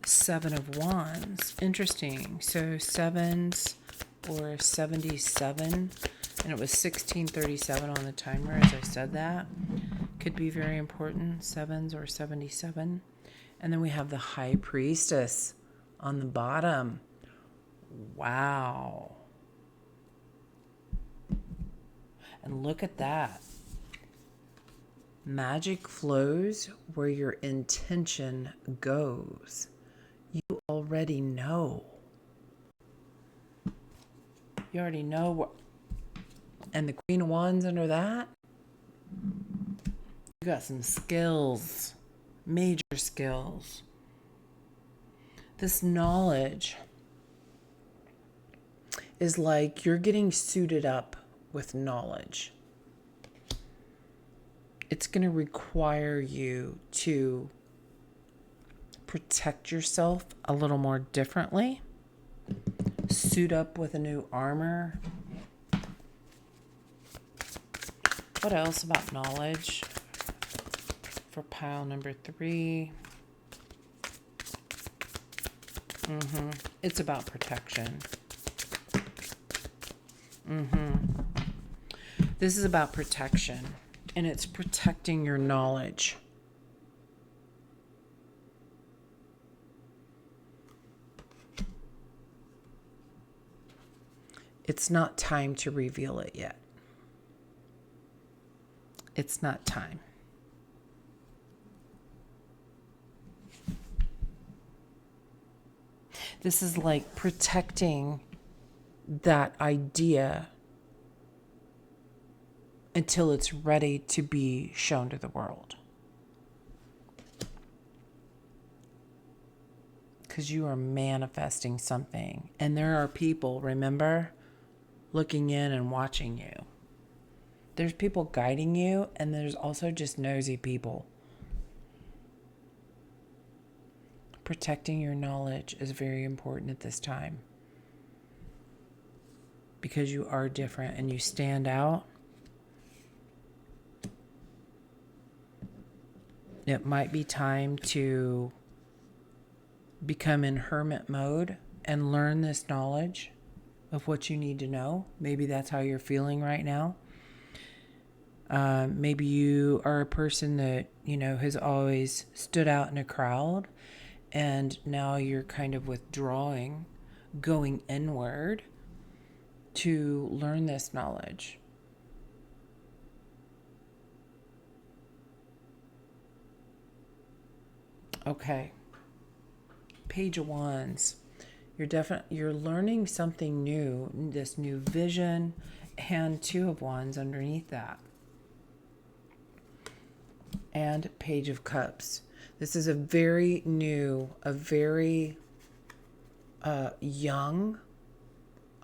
7 of Wands. Interesting. So 7s or 77, and it was 1637 on the timer as I said that. Could be very important. 7s or 77. And then we have the High Priestess on the bottom. Wow. And look at that. Magic flows where your intention goes. You already know. You already know what. And the Queen of Wands under that. You got some skills. Major skills. This knowledge is like you're getting suited up with knowledge. It's going to require you to protect yourself a little more differently. Suit up with a new armor. What else about knowledge for pile number 3? It's about protection. This is about protection, and it's protecting your knowledge. It's not time to reveal it yet. It's not time. This is like protecting that idea until it's ready to be shown to the world. Because you are manifesting something. And there are people, remember, looking in and watching you. There's people guiding you, and there's also just nosy people. Protecting your knowledge is very important at this time. Because you are different and you stand out. It might be time to become in hermit mode and learn this knowledge of what you need to know. Maybe that's how you're feeling right now. Maybe you are a person that, has always stood out in a crowd, and now you're kind of withdrawing, going inward to learn this knowledge. Okay. Page of Wands. You're learning something new, this new vision, and 2 of Wands underneath that. And Page of Cups. This is a very new, a very young,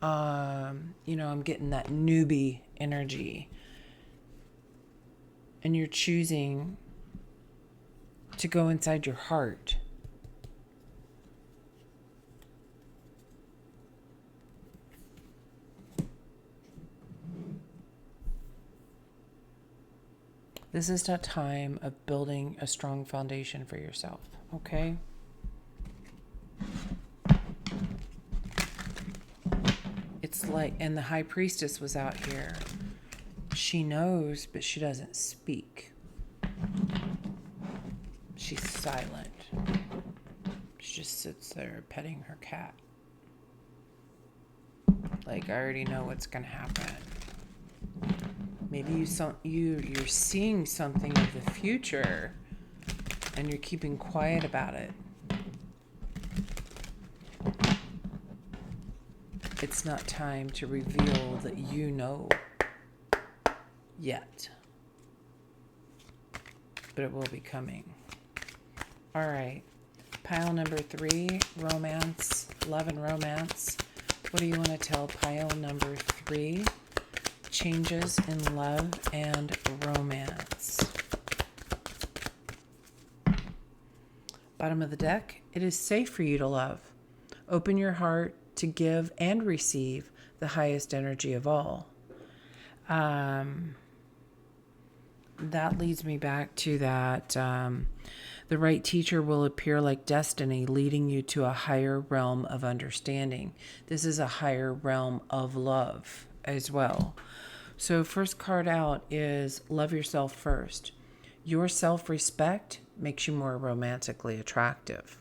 I'm getting that newbie energy. And you're choosing to go inside your heart. This is a time of building a strong foundation for yourself, okay? It's like, and the high priestess was out here. She knows, but she doesn't speak. She's silent. She just sits there petting her cat. Like, I already know what's going to happen. Maybe you're seeing something of the future and you're keeping quiet about it. It's not time to reveal that you know yet. But it will be coming. All right. Pile number 3, romance, love and romance. What do you want to tell pile number 3? Changes in love and romance. Bottom of the deck, it is safe for you to love. Open your heart to give and receive the highest energy of all. That leads me back to that the right teacher will appear like destiny, leading you to a higher realm of understanding. This is a higher realm of love as well. So first card out is love yourself first. Your self-respect makes you more romantically attractive.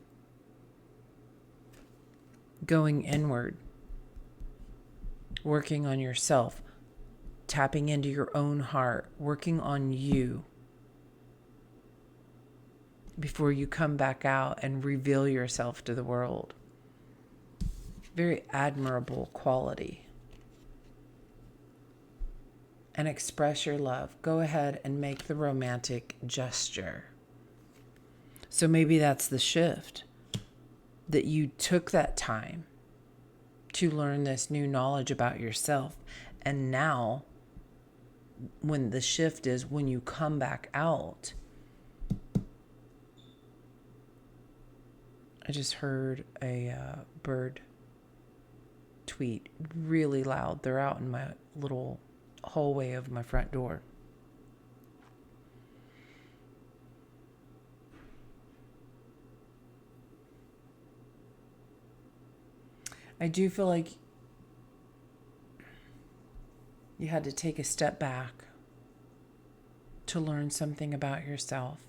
Going inward, working on yourself, tapping into your own heart, working on you before you come back out and reveal yourself to the world. Very admirable quality. And express your love. Go ahead and make the romantic gesture. So maybe that's the shift. That you took that time to learn this new knowledge about yourself. And now, when the shift is when you come back out. I just heard a bird tweet really loud. They're out in my little hallway of my front door. I do feel like you had to take a step back to learn something about yourself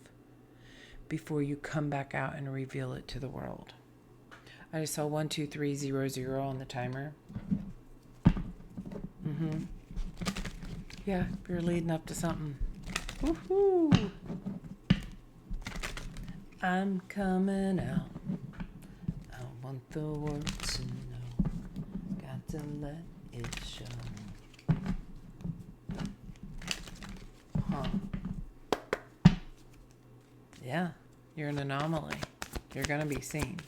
before you come back out and reveal it to the world. I just saw 12300 on the timer. Yeah, you're leading up to something. Woohoo! I'm coming out. I want the world to know. Got to let it show. Yeah, you're an anomaly. You're going to be seen.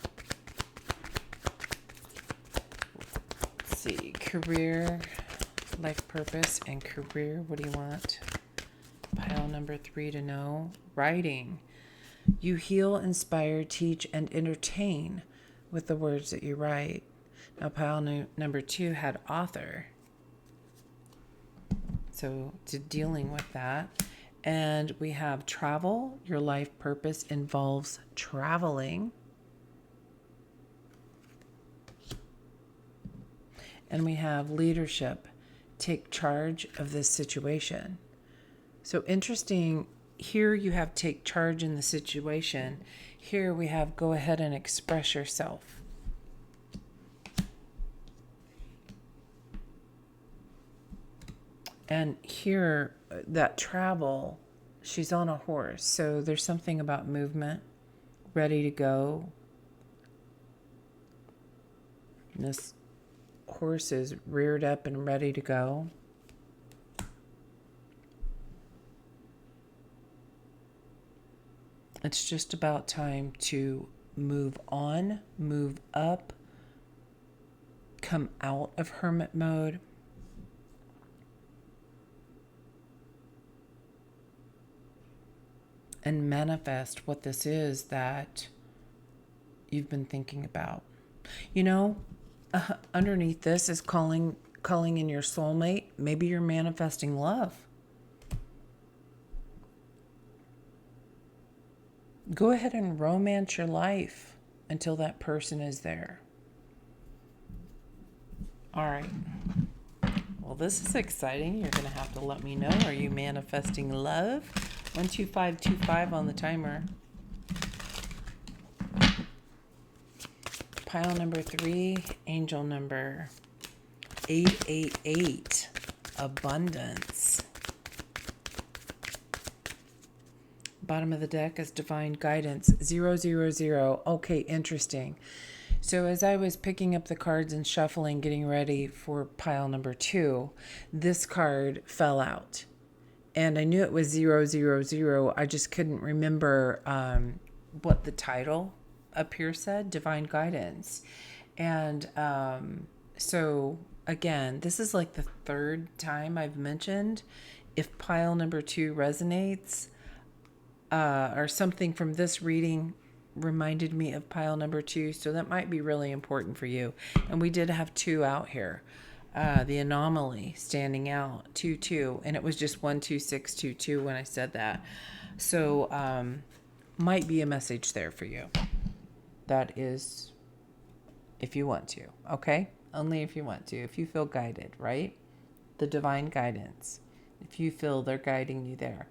Let's see. Career, life purpose, and career. What do you want? Pile number 3 to know. Writing. You heal, inspire, teach, and entertain with the words that you write. Now, pile number 2 had author. So, to dealing with that. And we have travel. Your life purpose involves traveling. And we have leadership. Take charge of this situation. So interesting. Here you have take charge in the situation. Here we have go ahead and express yourself. And here, that travel, she's on a horse. So there's something about movement, ready to go. And this horse is reared up and ready to go. It's just about time to move on, move up, come out of hermit mode, and manifest what this is that you've been thinking about. You know, underneath this is calling in your soulmate. Maybe you're manifesting love. Go ahead and romance your life until that person is there. All right. Well, this is exciting. You're going to have to let me know. Are you manifesting love? 12525 on the timer. Pile number 3, angel number 888, abundance. Bottom of the deck is divine guidance, 000. Okay, interesting. So as I was picking up the cards and shuffling, getting ready for pile number 2, this card fell out. And I knew it was 000. I just couldn't remember what the title up here said, divine guidance. And so again, this is like the third time I've mentioned, if pile number 2 resonates, or something from this reading reminded me of pile number 2, so that might be really important for you. And we did have 2 out here, the anomaly standing out, 2 and it was just 12622 when I said that. So might be a message there for you. That is, if you want to, okay? Only if you want to, if you feel guided, right? The divine guidance, if you feel they're guiding you there.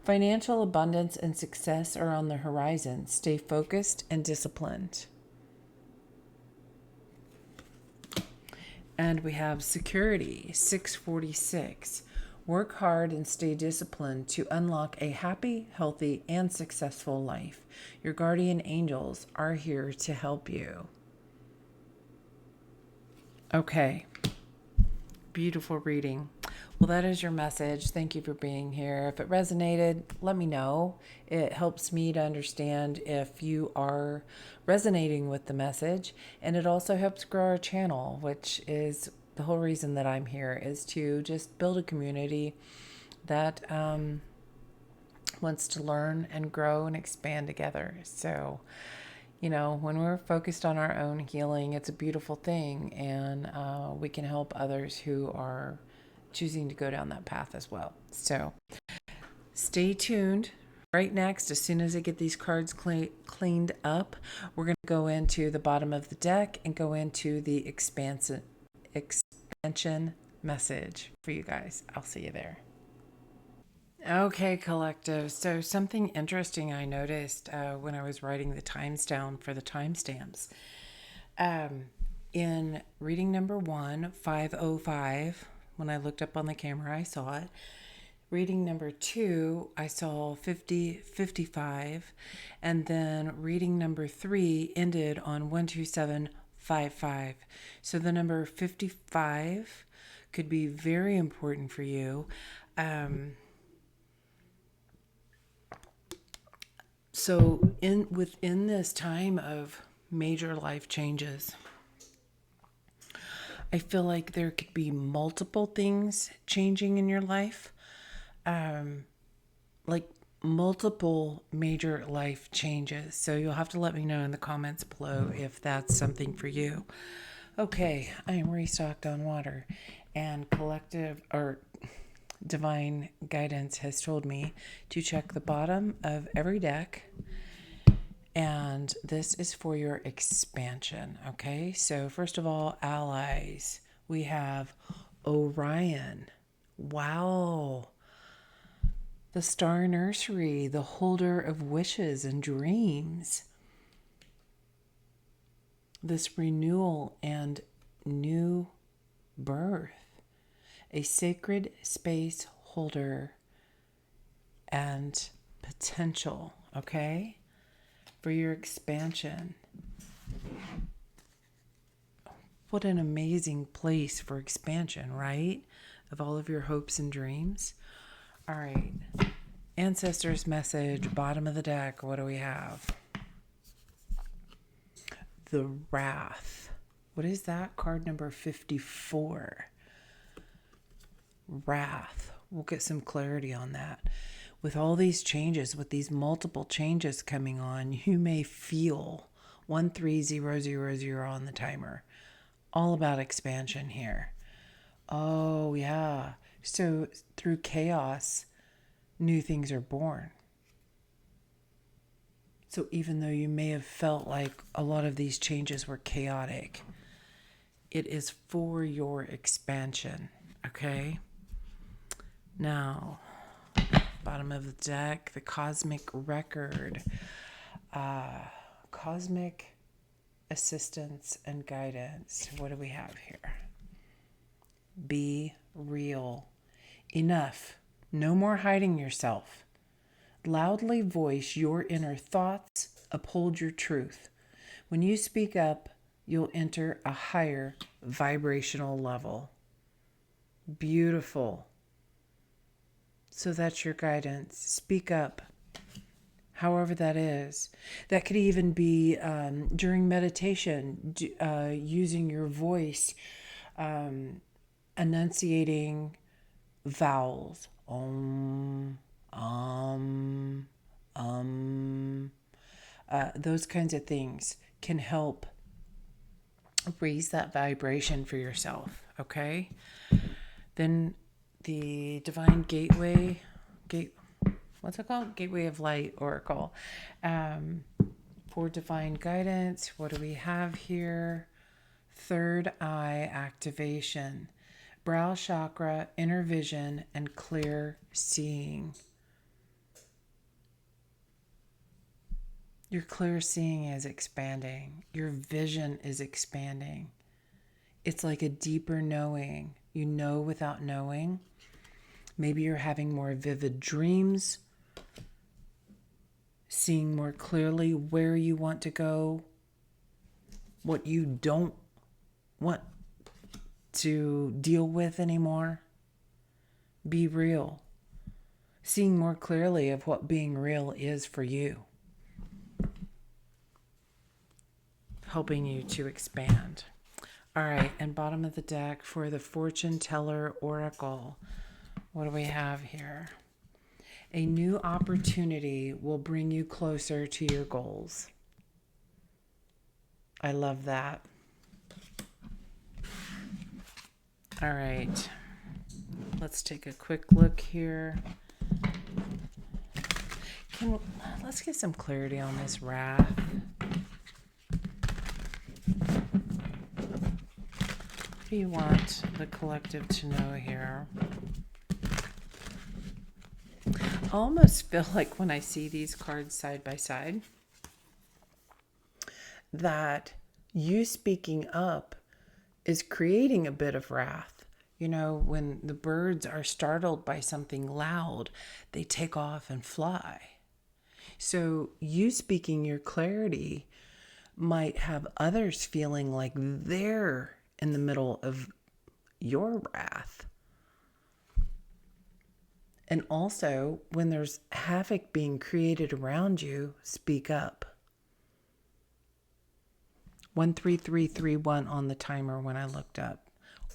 Financial abundance and success are on the horizon. Stay focused and disciplined. And we have security, 646. Work hard and stay disciplined to unlock a happy, healthy, and successful life. Your guardian angels are here to help you. Okay. Beautiful reading. Well, that is your message. Thank you for being here. If it resonated, let me know. It helps me to understand if you are resonating with the message. And it also helps grow our channel, which is the whole reason that I'm here, is to just build a community that wants to learn and grow and expand together. So, you know, when we're focused on our own healing, it's a beautiful thing. And we can help others who are choosing to go down that path as well. So stay tuned. Right next, as soon as I get these cards cleaned up, we're going to go into the bottom of the deck and go into the expansion message for you guys. I'll see you there. Okay, collective. So something interesting I noticed when I was writing the times down for the timestamps. In reading number 1, 505, when I looked up on the camera, I saw it. Reading number 2, I saw 5055. And then reading number 3 ended on 12755. So the number 55 could be very important for you. So within this time of major life changes, I feel like there could be multiple things changing in your life, like multiple major life changes. So you'll have to let me know in the comments below if that's something for you. Okay, I am restocked on water, and collective or divine guidance has told me to check the bottom of every deck. And this is for your expansion, okay? So first of all, allies. We have Orion. Wow. The Star Nursery, the holder of wishes and dreams. This renewal and new birth. A sacred space holder and potential, okay? For your expansion. What an amazing place for expansion, right? Of all of your hopes and dreams. All right. Ancestors message, bottom of the deck. What do we have? The Wrath. What is that? Card number 54. Wrath. We'll get some clarity on that. With all these changes, with these multiple changes coming on, you may feel 13000 on the timer. All about expansion here. Oh, yeah. So through chaos, new things are born. So even though you may have felt like a lot of these changes were chaotic, it is for your expansion, okay? Now, bottom of the deck, the Cosmic Record. Cosmic assistance and guidance. What do we have here? Be real. Enough. No more hiding yourself. Loudly voice your inner thoughts. Uphold your truth. When you speak up, you'll enter a higher vibrational level. Beautiful. So that's your guidance. Speak up. However that is. That could even be during meditation, using your voice, enunciating vowels. Those kinds of things can help raise that vibration for yourself, okay? Then the Divine Gateway, what's it called? Gateway of Light Oracle. For divine guidance, what do we have here? Third eye activation, brow chakra, inner vision, and clear seeing. Your clear seeing is expanding. Your vision is expanding. It's like a deeper knowing. You know without knowing. Maybe you're having more vivid dreams, seeing more clearly where you want to go, what you don't want to deal with anymore. Be real. Seeing more clearly of what being real is for you. Helping you to expand. All right, and bottom of the deck for the Fortune Teller Oracle. What do we have here? A new opportunity will bring you closer to your goals. I love that. All right, let's take a quick look here. Let's get some clarity on this wrath. What do you want the collective to know here? I almost feel like when I see these cards side by side, that you speaking up is creating a bit of wrath. You know, when the birds are startled by something loud, they take off and fly. So you speaking your clarity might have others feeling like they're in the middle of your wrath. And also, when there's havoc being created around you, speak up. 13331 on the timer when I looked up.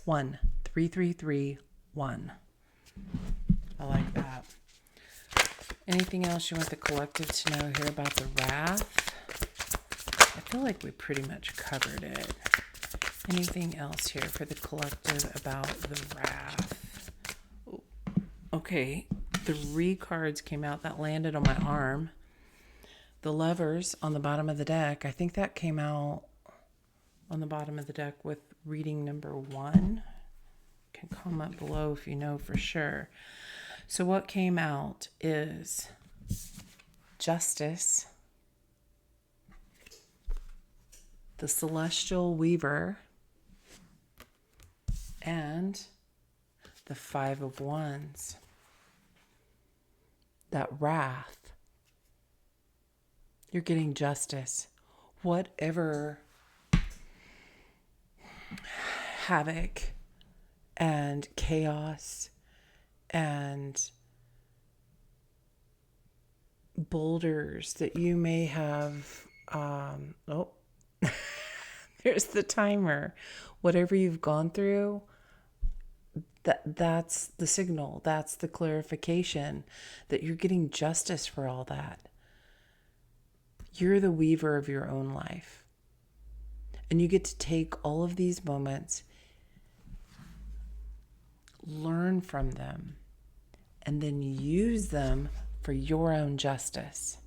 13331. I like that. Anything else you want the collective to know here about the wrath? I feel like we pretty much covered it. Anything else here for the collective about the wrath? Okay, 3 cards came out that landed on my arm. The Lovers on the bottom of the deck. I think that came out on the bottom of the deck with reading number 1. Can comment below if you know for sure. So what came out is Justice, the Celestial Weaver, and the 5 of Wands. That wrath. You're getting justice. Whatever havoc and chaos and boulders that you may have, oh, there's the timer. Whatever you've gone through, that's the signal. That's the clarification that you're getting justice for all that. You're the weaver of your own life. And you get to take all of these moments, learn from them, and then use them for your own justice.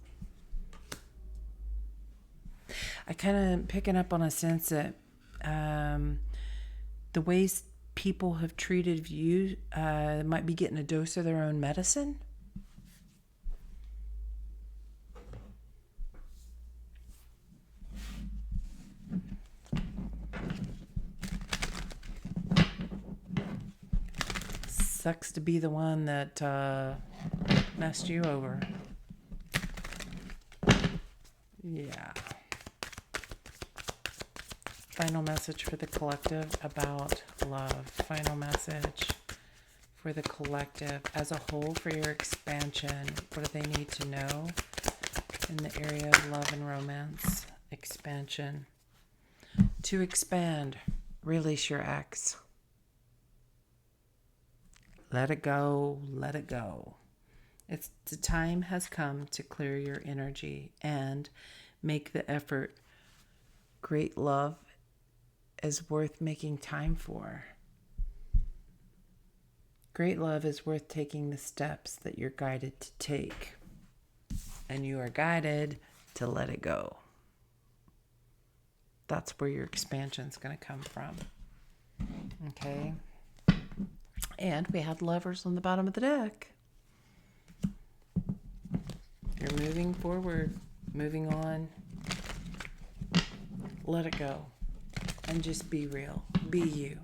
I kind of picking up on a sense that the ways people have treated you might be getting a dose of their own medicine. Sucks to be the one that messed you over. Yeah. Final message for the collective about love. Final message for the collective as a whole for your expansion. What do they need to know in the area of love and romance? Expansion. To expand, release your ex. Let it go, let it go. The time has come to clear your energy and make the effort. Great love is worth making time for. Great love is worth taking the steps that you're guided to take. And you are guided to let it go. That's where your expansion is going to come from. Okay? And we had lovers on the bottom of the deck. You're moving forward, moving on. Let it go. And just be real. Be you.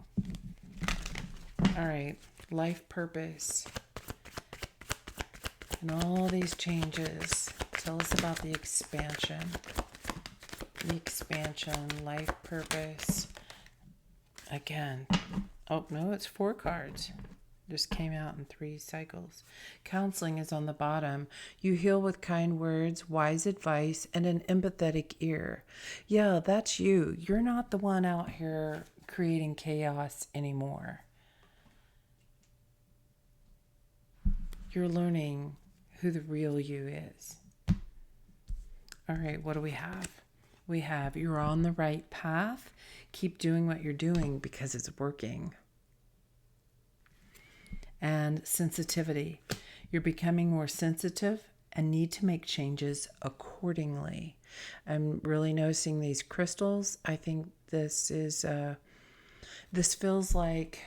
All right. Life purpose. And all these changes. Tell us about the expansion. The expansion, life purpose. Again. Oh, no, it's 4 cards. Just came out in 3 cycles. Counseling is on the bottom. You heal with kind words, wise advice, and an empathetic ear. Yeah, that's you. You're not the one out here creating chaos anymore. You're learning who the real you is. All right, what do we have? We have you're on the right path. Keep doing what you're doing because it's working. And sensitivity. You're becoming more sensitive and need to make changes accordingly. I'm really noticing these crystals. I think this feels like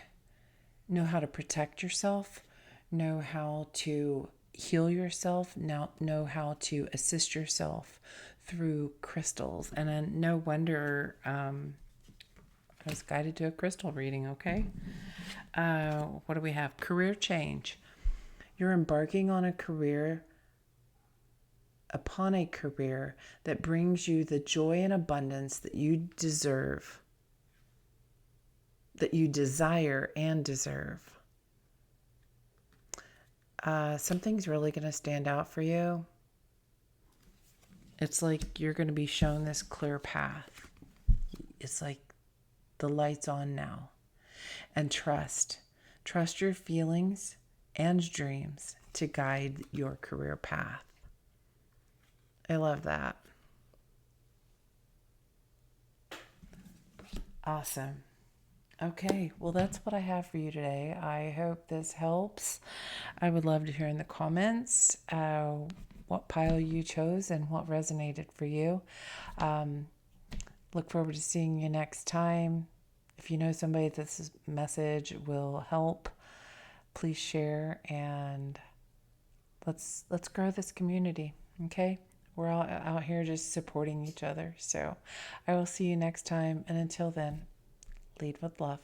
know how to protect yourself, know how to heal yourself, know how to assist yourself through crystals. And then no wonder I was guided to a crystal reading, okay? What do we have? Career change. You're embarking on upon a career that brings you the joy and abundance that you deserve, that you desire and deserve. Something's really going to stand out for you. It's like you're going to be shown this clear path. It's like the light's on now. And trust your feelings and dreams to guide your career path. I love that. Awesome. Okay, well, that's what I have for you today. I hope this helps. I would love to hear in the comments what pile you chose and what resonated for you. Look forward to seeing you next time. If you know somebody this message will help, please share and let's grow this community, okay? We're all out here just supporting each other. So I will see you next time. And until then, lead with love.